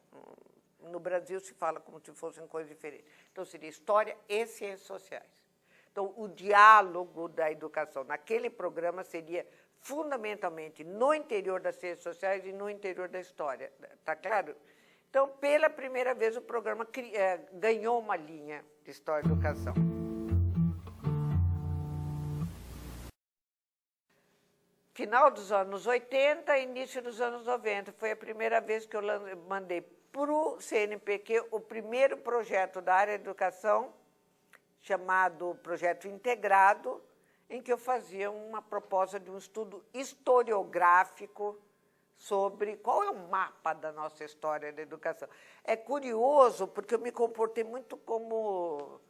no Brasil se fala como se fossem coisas diferentes. Então, seria história e ciências sociais. Então, o diálogo da educação naquele programa seria fundamentalmente no interior das ciências sociais e no interior da história. Está claro? Então, pela primeira vez, o programa ganhou uma linha de história e educação. Final dos anos 80, início dos anos 90. Foi a primeira vez que eu mandei para o CNPq o primeiro projeto da área de educação, chamado Projeto Integrado, em que eu fazia uma proposta de um estudo historiográfico sobre qual é o mapa da nossa história da educação. É curioso, porque eu me comportei muito como...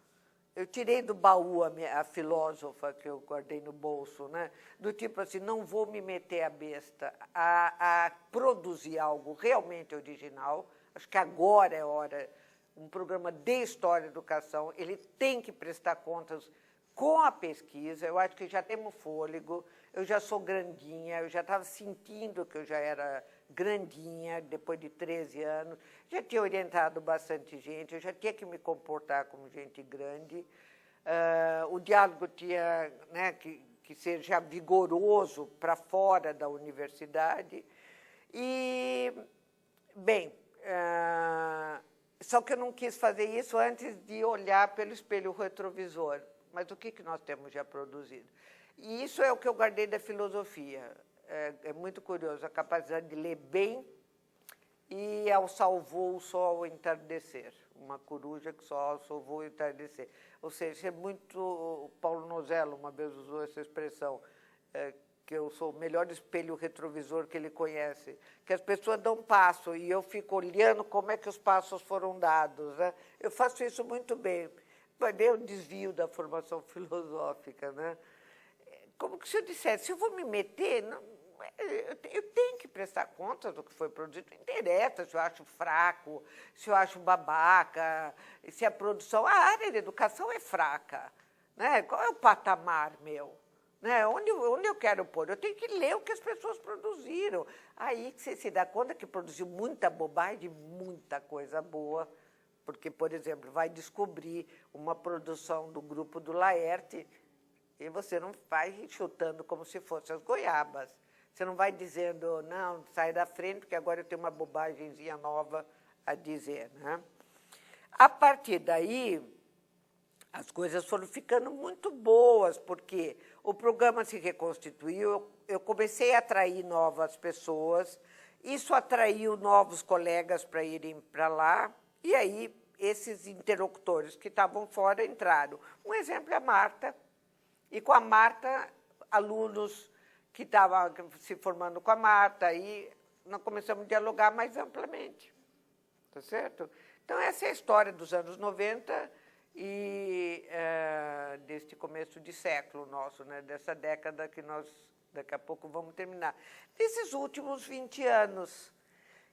Eu tirei do baú a filósofa que eu guardei no bolso, né? Do tipo assim, não vou me meter a besta a produzir algo realmente original. Acho que agora é hora, um programa de história e educação, ele tem que prestar contas com a pesquisa. Eu acho que já temos fôlego, eu já sou grandinha, eu já estava sentindo que eu já era grandinha, depois de 13 anos, já tinha orientado bastante gente, eu já tinha que me comportar como gente grande, o diálogo tinha, né, que ser já vigoroso para fora da universidade, e, bem, só que eu não quis fazer isso antes de olhar pelo espelho retrovisor, mas o que nós temos já produzido? E isso é o que eu guardei da filosofia. É muito curioso, a capacidade de ler bem e ao salvou só ao entardecer. Uma coruja que só salvou o entardecer. Ou seja, é muito... O Paulo Nozello uma vez usou essa expressão, que eu sou o melhor espelho retrovisor que ele conhece, que as pessoas dão passo e eu fico olhando como é que os passos foram dados, né? Eu faço isso muito bem. Mas é um desvio da formação filosófica, né? Como que se eu dissesse, se eu vou me meter, eu tenho que prestar conta do que foi produzido. Não interessa se eu acho fraco, se eu acho babaca, se a produção... A área da educação é fraca, né? Qual é o patamar meu? Né? Onde eu quero pôr? Eu tenho que ler o que as pessoas produziram. Aí você se dá conta que produziu muita bobagem, muita coisa boa, porque, por exemplo, vai descobrir uma produção do grupo do Laerte e você não vai chutando como se fossem as goiabas. Você não vai dizendo, não, sai da frente, porque agora eu tenho uma bobagemzinha nova a dizer, né? A partir daí, as coisas foram ficando muito boas, porque o programa se reconstituiu, eu comecei a atrair novas pessoas, isso atraiu novos colegas para irem para lá, e aí esses interlocutores que estavam fora entraram. Um exemplo é a Marta, e com a Marta, alunos que estavam se formando com a Marta, aí nós começamos a dialogar mais amplamente, tá certo? Então, essa é a história dos anos 90 e deste começo de século nosso, né? Dessa década que nós, daqui a pouco, vamos terminar. Desses últimos 20 anos,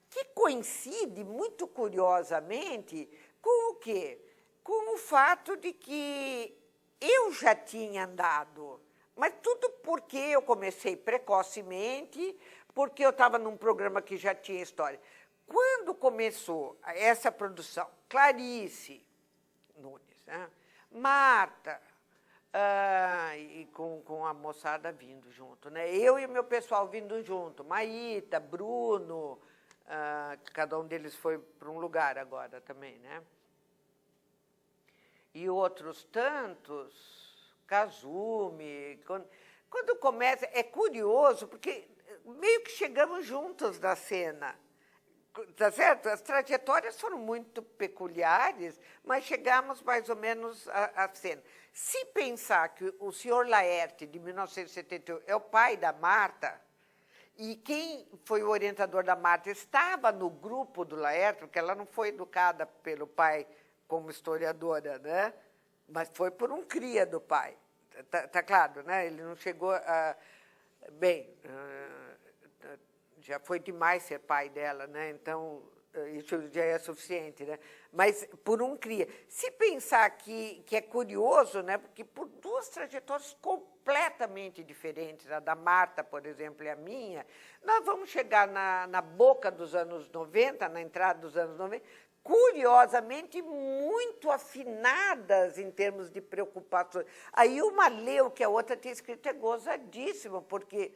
que coincide, muito curiosamente, com o quê? Com o fato de que eu já tinha andado, mas tudo porque eu comecei precocemente, porque eu estava num programa que já tinha história. Quando começou essa produção, Clarice Nunes, né? Marta, e com a moçada vindo junto, né? Eu e o meu pessoal vindo junto, Maíta, Bruno, cada um deles foi para um lugar agora também, né? E outros tantos, Kazumi. Quando começa, é curioso, porque meio que chegamos juntos na cena. Tá certo? As trajetórias foram muito peculiares, mas chegamos mais ou menos à cena. Se pensar que o senhor Laerte, de 1978, é o pai da Marta, e quem foi o orientador da Marta estava no grupo do Laerte, porque ela não foi educada pelo pai como historiadora, né? Mas foi por um cria do pai. Tá claro, né? Ele não chegou a... Bem... já foi demais ser pai dela, né? Então, isso já é suficiente, né? Mas por um cria. Se pensar que é curioso, né? Porque por duas trajetórias completamente diferentes, a da Marta, por exemplo, e a minha, nós vamos chegar na boca dos anos 90, na entrada dos anos 90, curiosamente muito afinadas em termos de preocupações. Aí uma leu o que a outra tinha escrito, é gozadíssimo, porque...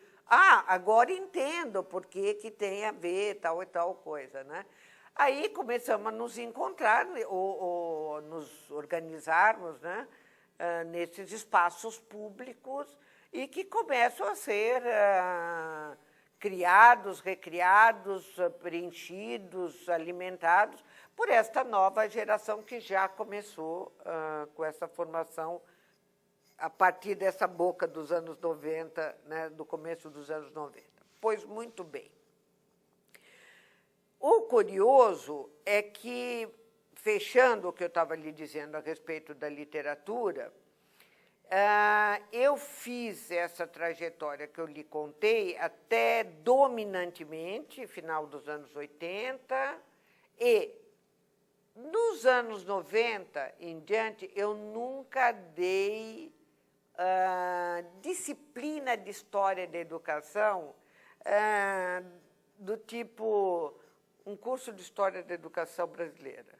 agora entendo por que tem a ver tal e tal coisa, né? Aí começamos a nos encontrar ou nos organizarmos, né, nesses espaços públicos e que começam a ser criados, recriados, preenchidos, alimentados por esta nova geração que já começou com essa formação a partir dessa boca dos anos 90, né, do começo dos anos 90. Pois muito bem. O curioso é que, fechando o que eu estava lhe dizendo a respeito da literatura, eu fiz essa trajetória que eu lhe contei até dominantemente, final dos anos 80, e nos anos 90 em diante, eu nunca dei disciplina de história da educação do tipo um curso de história da educação brasileira.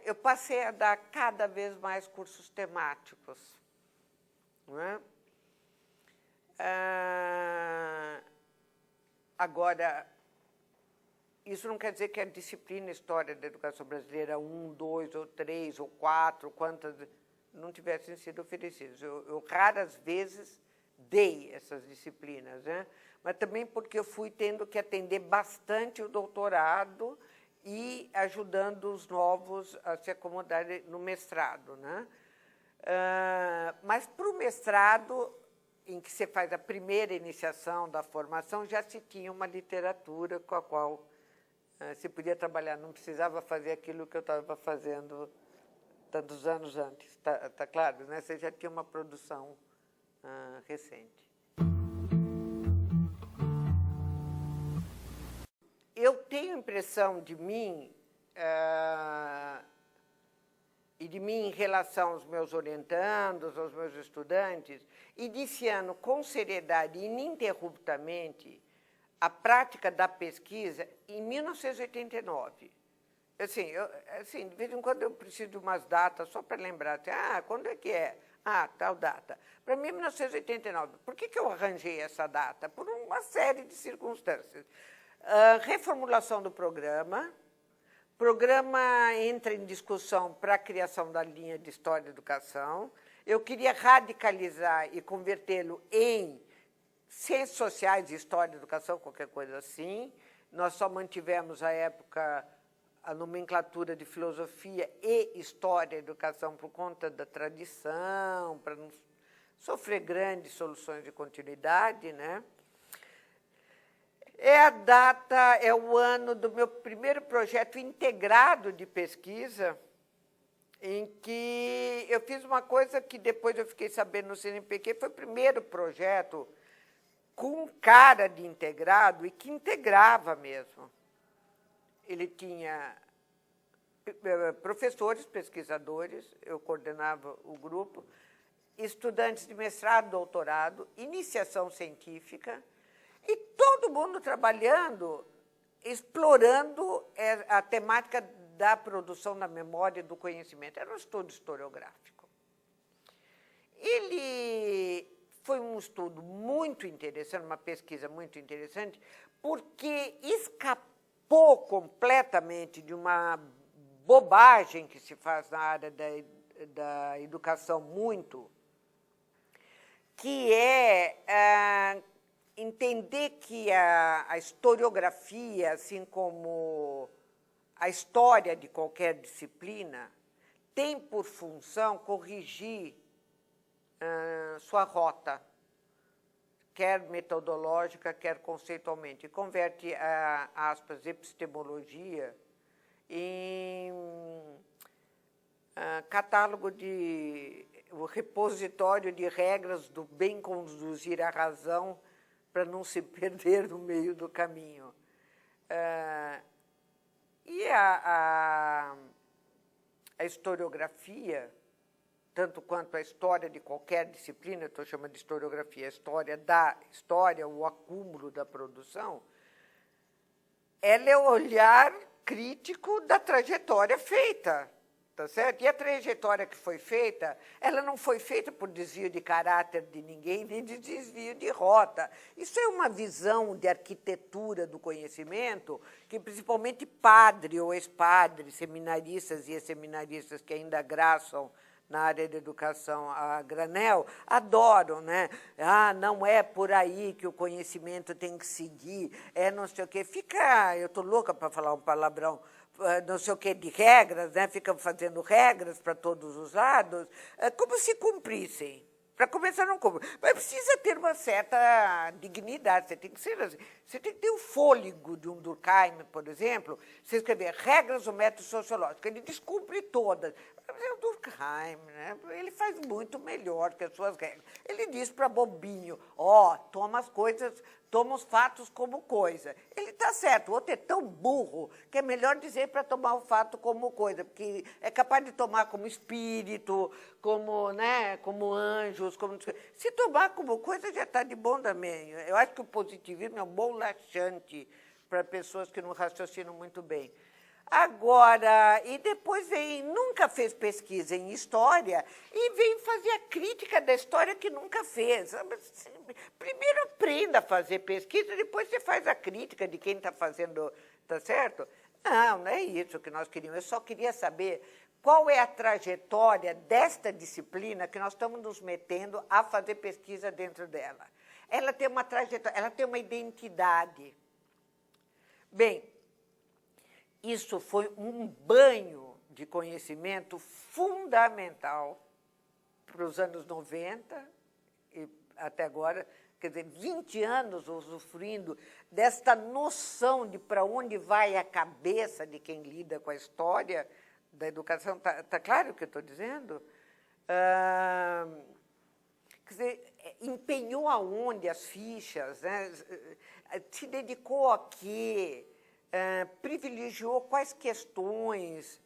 Eu passei a dar cada vez mais cursos temáticos. Não é? Agora, isso não quer dizer que a disciplina História da Educação Brasileira 1, 2 ou 3 ou 4, quantas não tivessem sido oferecidas. Eu raras vezes dei essas disciplinas, né? Mas também porque eu fui tendo que atender bastante o doutorado e ajudando os novos a se acomodarem no mestrado, né? Mas para o mestrado, em que você faz a primeira iniciação da formação, já se tinha uma literatura com a qual se podia trabalhar, não precisava fazer aquilo que eu estava fazendo tantos anos antes, tá claro, né? Você já tinha uma produção recente. Eu tenho impressão de mim, e de mim em relação aos meus orientandos, aos meus estudantes, iniciando com seriedade e ininterruptamente a prática da pesquisa em 1989. Assim, de vez em quando eu preciso de umas datas só para lembrar. Assim, quando é que é? Tal data. Para mim, 1989. Por que eu arranjei essa data? Por uma série de circunstâncias. Reformulação do programa. O programa entra em discussão para a criação da linha de História e Educação. Eu queria radicalizar e convertê-lo em Ciências Sociais e História e Educação, qualquer coisa assim. Nós só mantivemos, à época, a nomenclatura de Filosofia e História e Educação por conta da tradição, para não sofrer grandes soluções de continuidade, né? É o ano do meu primeiro projeto integrado de pesquisa, em que eu fiz uma coisa que depois eu fiquei sabendo no CNPq, foi o primeiro projeto com cara de integrado e que integrava mesmo. Ele tinha... professores, pesquisadores, eu coordenava o grupo, estudantes de mestrado, doutorado, iniciação científica, e todo mundo trabalhando, explorando a temática da produção da memória e do conhecimento. Era um estudo historiográfico. Ele foi um estudo muito interessante, uma pesquisa muito interessante, porque escapou completamente de uma bobagem que se faz na área da educação muito, que é entender que a historiografia, assim como a história de qualquer disciplina, tem por função corrigir sua rota, quer metodológica, quer conceitualmente, e converte aspas, epistemologia em catálogo o repositório de regras do bem conduzir a razão para não se perder no meio do caminho. E a historiografia, tanto quanto a história de qualquer disciplina, estou chamando de historiografia, a história da história, o acúmulo da produção, ela é o olhar crítico da trajetória feita, tá certo? E a trajetória que foi feita, ela não foi feita por desvio de caráter de ninguém, nem de desvio de rota. Isso é uma visão de arquitetura do conhecimento que, principalmente, padre ou ex-padre, seminaristas e ex-seminaristas que ainda graçam na área da educação a granel, adoram, né? Não é por aí que o conhecimento tem que seguir, não sei o quê. Eu estou louca para falar um palavrão, não sei o quê, de regras, né? Ficam fazendo regras para todos os lados, como se cumprissem. Para começar, não cumpre. Mas precisa ter uma certa dignidade, você tem que ter o fôlego de um Durkheim, por exemplo, você escrever regras do método sociológico, ele descumpre todas. Mas é o Durkheim, né? Ele faz muito melhor que as suas regras. Ele diz para bobinho, toma os fatos como coisa. Ele está certo, o outro é tão burro que é melhor dizer para tomar o fato como coisa, porque é capaz de tomar como espírito, como anjos, se tomar como coisa já está de bom também. Eu acho que o positivismo é um bom laxante para pessoas que não raciocinam muito bem. Agora, e depois nunca fez pesquisa em história e vem fazer a crítica da história que nunca fez. Primeiro aprenda a fazer pesquisa, depois você faz a crítica de quem está fazendo, tá certo? Não é isso que nós queríamos. Eu só queria saber qual é a trajetória desta disciplina que nós estamos nos metendo a fazer pesquisa dentro dela. Ela tem uma trajetória, ela tem uma identidade. Bem, isso foi um banho de conhecimento fundamental para os anos 90 e até agora, quer dizer, 20 anos usufruindo desta noção de para onde vai a cabeça de quem lida com a história da educação. Tá claro o que eu estou dizendo? Quer dizer, empenhou aonde as fichas, né? Se dedicou a quê? Privilegiou quais questões,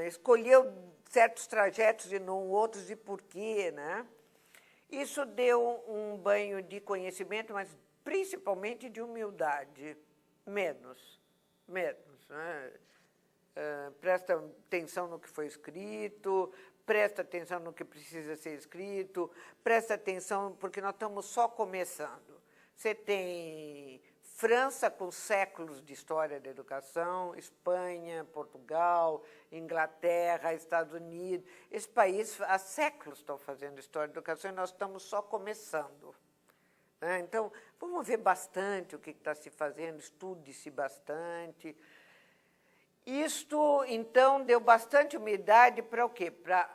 escolheu certos trajetos e não outros, e por quê, né? Isso deu um banho de conhecimento, mas principalmente de humildade. Menos. Né? Presta atenção no que foi escrito, presta atenção no que precisa ser escrito, presta atenção, porque nós estamos só começando. Você tem França com séculos de história da educação, Espanha, Portugal, Inglaterra, Estados Unidos. Esses países há séculos estão fazendo história da educação e nós estamos só começando. Então, vamos ver bastante o que está se fazendo, estude-se bastante. Isto, então, deu bastante humildade para o quê?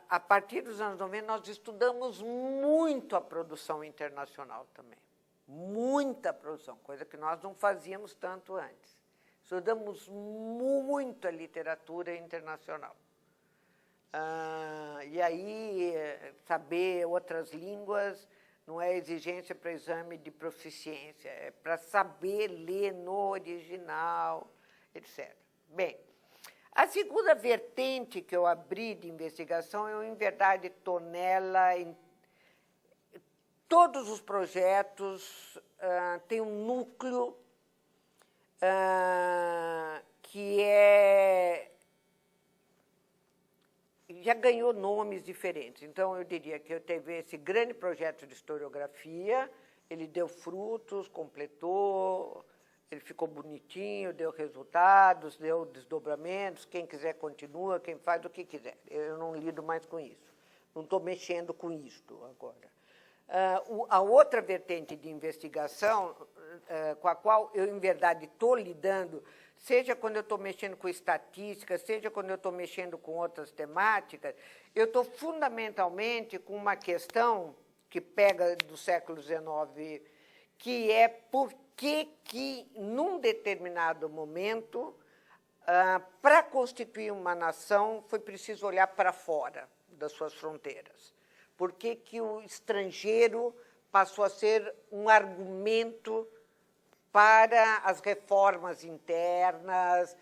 A partir dos anos 90, nós estudamos muito a produção internacional também. Muita produção, coisa que nós não fazíamos tanto antes. Estudamos muito a literatura internacional. E aí, saber outras línguas não é exigência para exame de proficiência, é para saber ler no original, etc. Bem, A segunda vertente que eu abri de investigação, eu, em verdade, estou nela em todos os projetos, tem um núcleo que já ganhou nomes diferentes. Então, eu diria que eu teve esse grande projeto de historiografia, ele deu frutos, completou, ele ficou bonitinho, deu resultados, deu desdobramentos, quem quiser continua, quem faz o que quiser. Eu não lido mais com isso, não estou mexendo com isto agora. A outra vertente de investigação, com a qual eu, em verdade, estou lidando, seja quando eu estou mexendo com estatística, seja quando eu estou mexendo com outras temáticas, eu estou fundamentalmente com uma questão que pega do século XIX, que é por que, num determinado momento, para constituir uma nação, foi preciso olhar para fora das suas fronteiras. Por que o estrangeiro passou a ser um argumento para as reformas internas,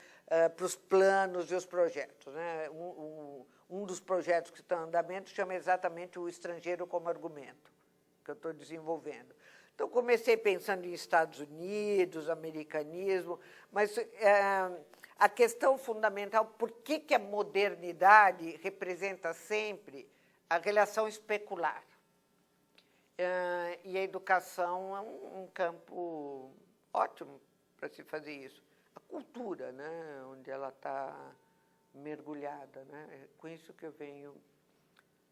para os planos e os projetos, né? Um dos projetos que estão em andamento chama exatamente o estrangeiro como argumento, que eu estou desenvolvendo. Então, comecei pensando em Estados Unidos, americanismo, mas a questão fundamental, por que a modernidade representa sempre a relação especular? E a educação é um campo ótimo para se fazer isso. A cultura, né, onde ela está mergulhada, né? É com isso que eu venho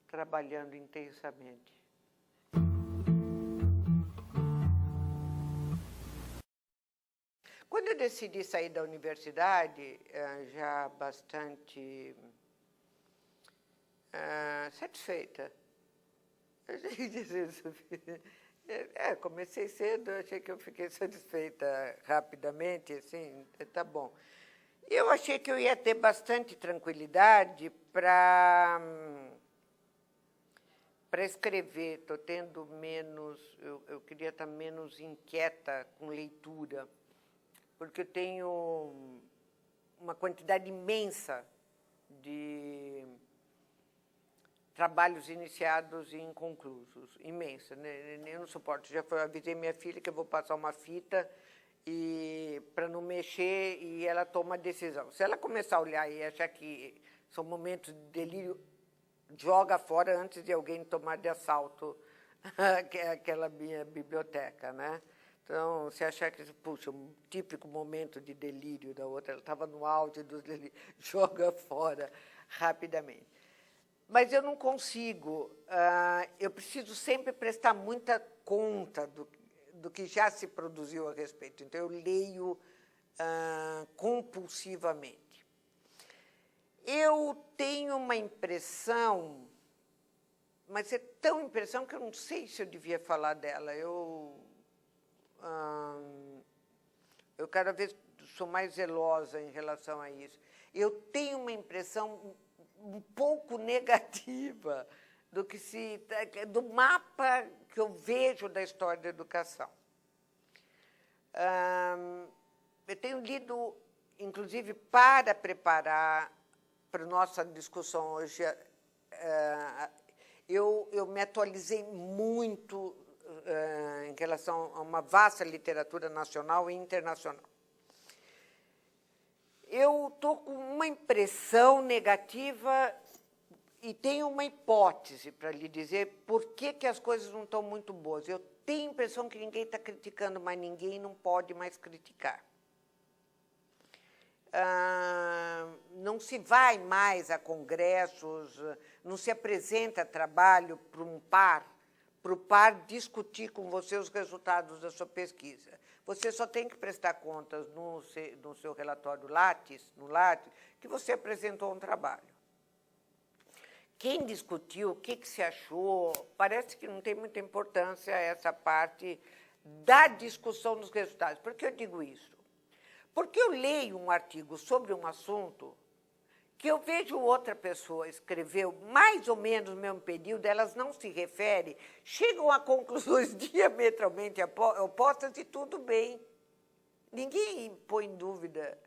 trabalhando intensamente. Quando eu decidi sair da universidade, já bastante satisfeita. Comecei cedo, achei que eu fiquei satisfeita rapidamente, assim, tá bom. E eu achei que eu ia ter bastante tranquilidade para escrever. Estou tendo menos, eu queria estar menos inquieta com leitura, porque eu tenho uma quantidade imensa de trabalhos iniciados e inconclusos, imensa, né? Eu não suporto. Já avisei minha filha que eu vou passar uma fita para não mexer, e ela toma a decisão. Se ela começar a olhar e achar que são momentos de delírio, joga fora antes de alguém tomar de assalto aquela minha biblioteca, né? Então, se achar que, puxa, um típico momento de delírio da outra, ela estava no auge dos delírios, joga fora rapidamente. Mas eu não consigo, eu preciso sempre prestar muita conta do que já se produziu a respeito. Então, eu leio compulsivamente. Eu tenho uma impressão, mas é tão impressão que eu não sei se eu devia falar dela. Eu cada vez sou mais zelosa em relação a isso. Eu tenho uma impressão um pouco negativa do mapa que eu vejo da história da educação. Eu tenho lido, inclusive, para preparar para a nossa discussão hoje, eu me atualizei muito em relação a uma vasta literatura nacional e internacional. Eu estou com uma impressão negativa e tenho uma hipótese para lhe dizer por que as coisas não estão muito boas. Eu tenho a impressão que ninguém está criticando, mas ninguém não pode mais criticar. Não se vai mais a congressos, não se apresenta trabalho para o par discutir com você os resultados da sua pesquisa. Você só tem que prestar contas no seu relatório Lattes, que você apresentou um trabalho. Quem discutiu, o que se achou, parece que não tem muita importância essa parte da discussão dos resultados. Por que eu digo isso? Porque eu leio um artigo sobre um assunto que eu vejo outra pessoa escreveu mais ou menos no mesmo período, elas não se referem, chegam a conclusões diametralmente opostas e tudo bem. Ninguém põe em dúvida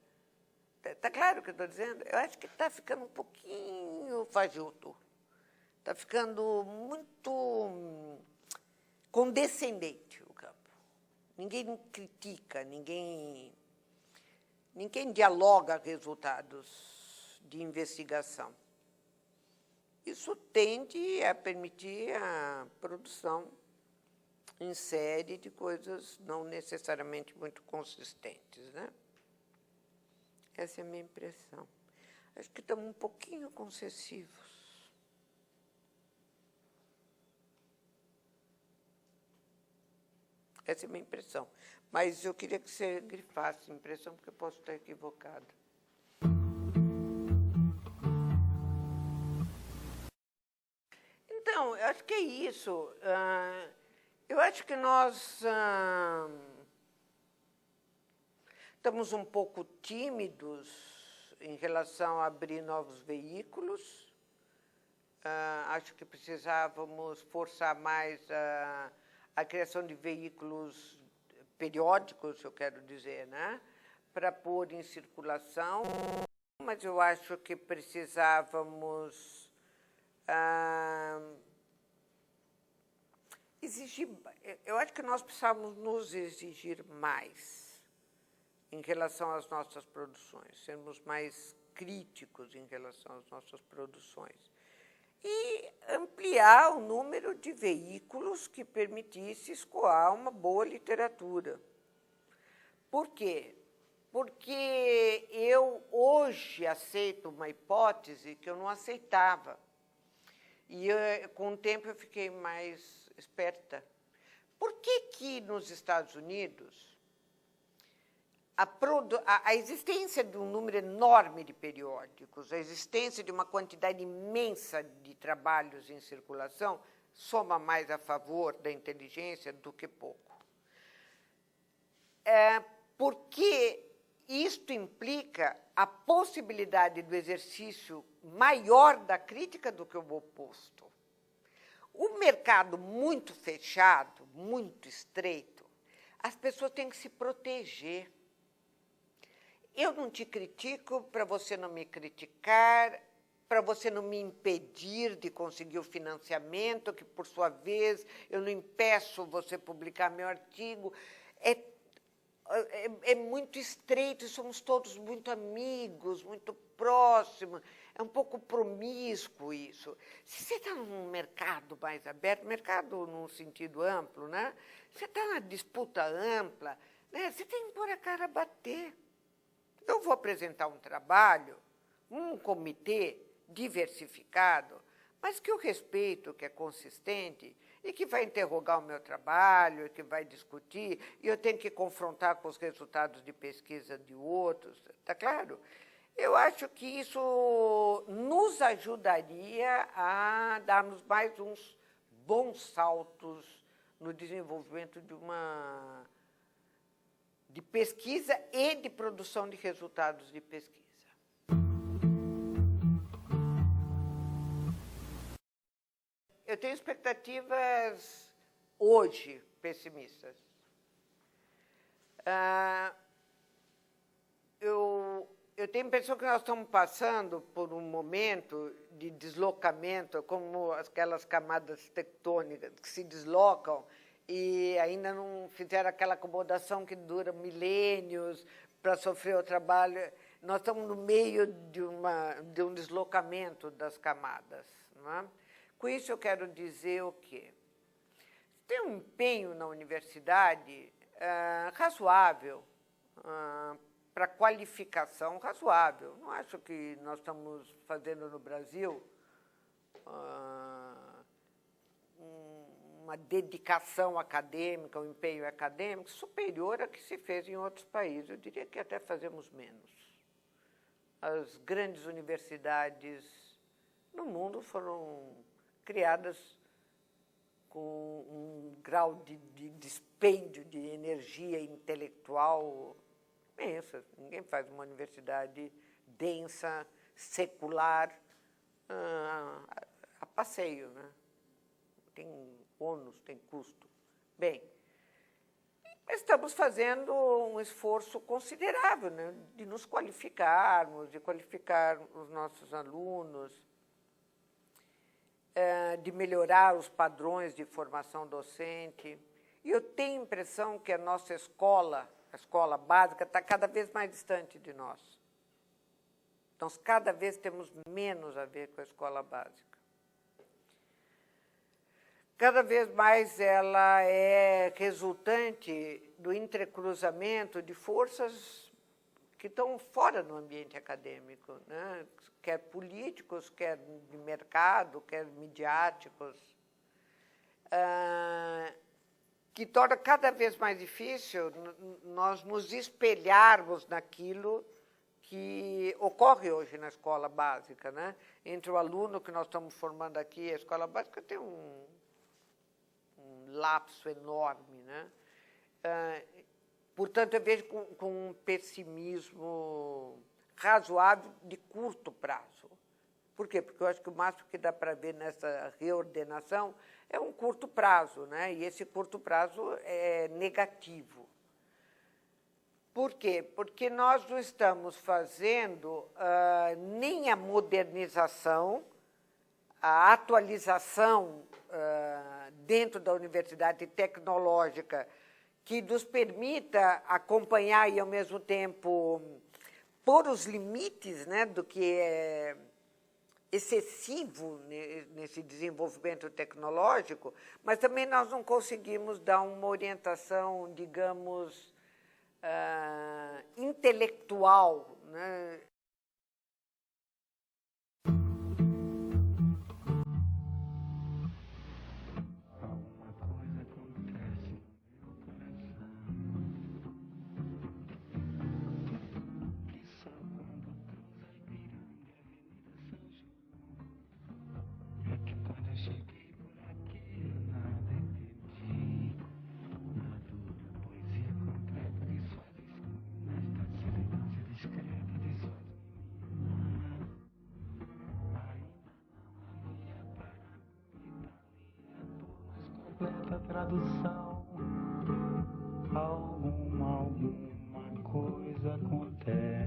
Está claro o que eu estou dizendo? Eu acho que está ficando um pouquinho fajuto. Está ficando muito condescendente o campo. Ninguém critica, ninguém dialoga resultados de investigação. Isso tende a permitir a produção em série de coisas não necessariamente muito consistentes, né? Essa é a minha impressão. Acho que estamos um pouquinho concessivos. Essa é a minha impressão. Mas eu queria que você grifasse a impressão, porque eu posso estar equivocada. Então, eu acho que é isso. Eu acho que nós estamos um pouco tímidos em relação a abrir novos veículos. Acho que precisávamos forçar mais a criação de veículos periódicos, eu quero dizer, né? Para pôr em circulação. Mas eu acho que precisávamos exigir. Eu acho que nós precisávamos nos exigir mais em relação às nossas produções, sermos mais críticos em relação às nossas produções. E ampliar o número de veículos que permitisse escoar uma boa literatura. Por quê? Porque eu hoje aceito uma hipótese que eu não aceitava. E com o tempo eu fiquei mais esperta. Por que nos Estados Unidos a existência de um número enorme de periódicos, a existência de uma quantidade imensa de trabalhos em circulação, soma mais a favor da inteligência do que pouco? Porque isto implica a possibilidade do exercício maior da crítica do que o oposto. O mercado muito fechado, muito estreito, as pessoas têm que se proteger. Eu não te critico para você não me criticar, para você não me impedir de conseguir o financiamento, que, por sua vez, eu não impeço você publicar meu artigo. É muito estreito, somos todos muito amigos, muito próximos, é um pouco promíscuo isso. Se você está num mercado mais aberto, mercado num sentido amplo, né? Você está na disputa ampla, né? Você tem que pôr a cara a bater. Eu vou apresentar um trabalho, um comitê diversificado, mas que eu respeito, que é consistente e que vai interrogar o meu trabalho, que vai discutir, e eu tenho que confrontar com os resultados de pesquisa de outros, está claro? Eu acho que isso nos ajudaria a darmos mais uns bons saltos no desenvolvimento de pesquisa e de produção de resultados de pesquisa. Eu tenho expectativas hoje pessimistas. Eu tenho a impressão que nós estamos passando por um momento de deslocamento, como aquelas camadas tectônicas que se deslocam e ainda não fizeram aquela acomodação que dura milênios para sofrer o trabalho. Nós estamos no meio de um deslocamento das camadas, não é? Com isso, eu quero dizer o quê? Tem um empenho na universidade razoável, para qualificação razoável. Não acho que nós estamos fazendo no Brasil uma dedicação acadêmica, um empenho acadêmico superior a que se fez em outros países. Eu diria que até fazemos menos. As grandes universidades no mundo foram criadas com um grau de dispêndio de energia intelectual imensa. Ninguém faz uma universidade densa, secular, a passeio, né? Tem ônus, tem custo. Bem, Estamos fazendo um esforço considerável, né, de nos qualificarmos, de qualificar os nossos alunos, de melhorar os padrões de formação docente. E eu tenho a impressão que a nossa escola, a escola básica, está cada vez mais distante de nós. Nós cada vez temos menos a ver com a escola básica. Cada vez mais ela é resultante do entrecruzamento de forças que estão fora do ambiente acadêmico, né? Quer políticos, quer de mercado, quer midiáticos, que torna cada vez mais difícil nós nos espelharmos naquilo que ocorre hoje na escola básica, né? Entre o aluno que nós estamos formando aqui, a escola básica tem um lapso enorme, né? Portanto, eu vejo com um pessimismo razoável de curto prazo. Por quê? Porque eu acho que o máximo que dá para ver nessa reordenação é um curto prazo, né? E esse curto prazo é negativo. Por quê? Porque nós não estamos fazendo nem a modernização, a atualização dentro da universidade tecnológica que nos permita acompanhar e, ao mesmo tempo, pôr os limites, né, do que é excessivo nesse desenvolvimento tecnológico, mas também nós não conseguimos dar uma orientação, digamos, intelectual, né? Completa tradução, alguma coisa acontece.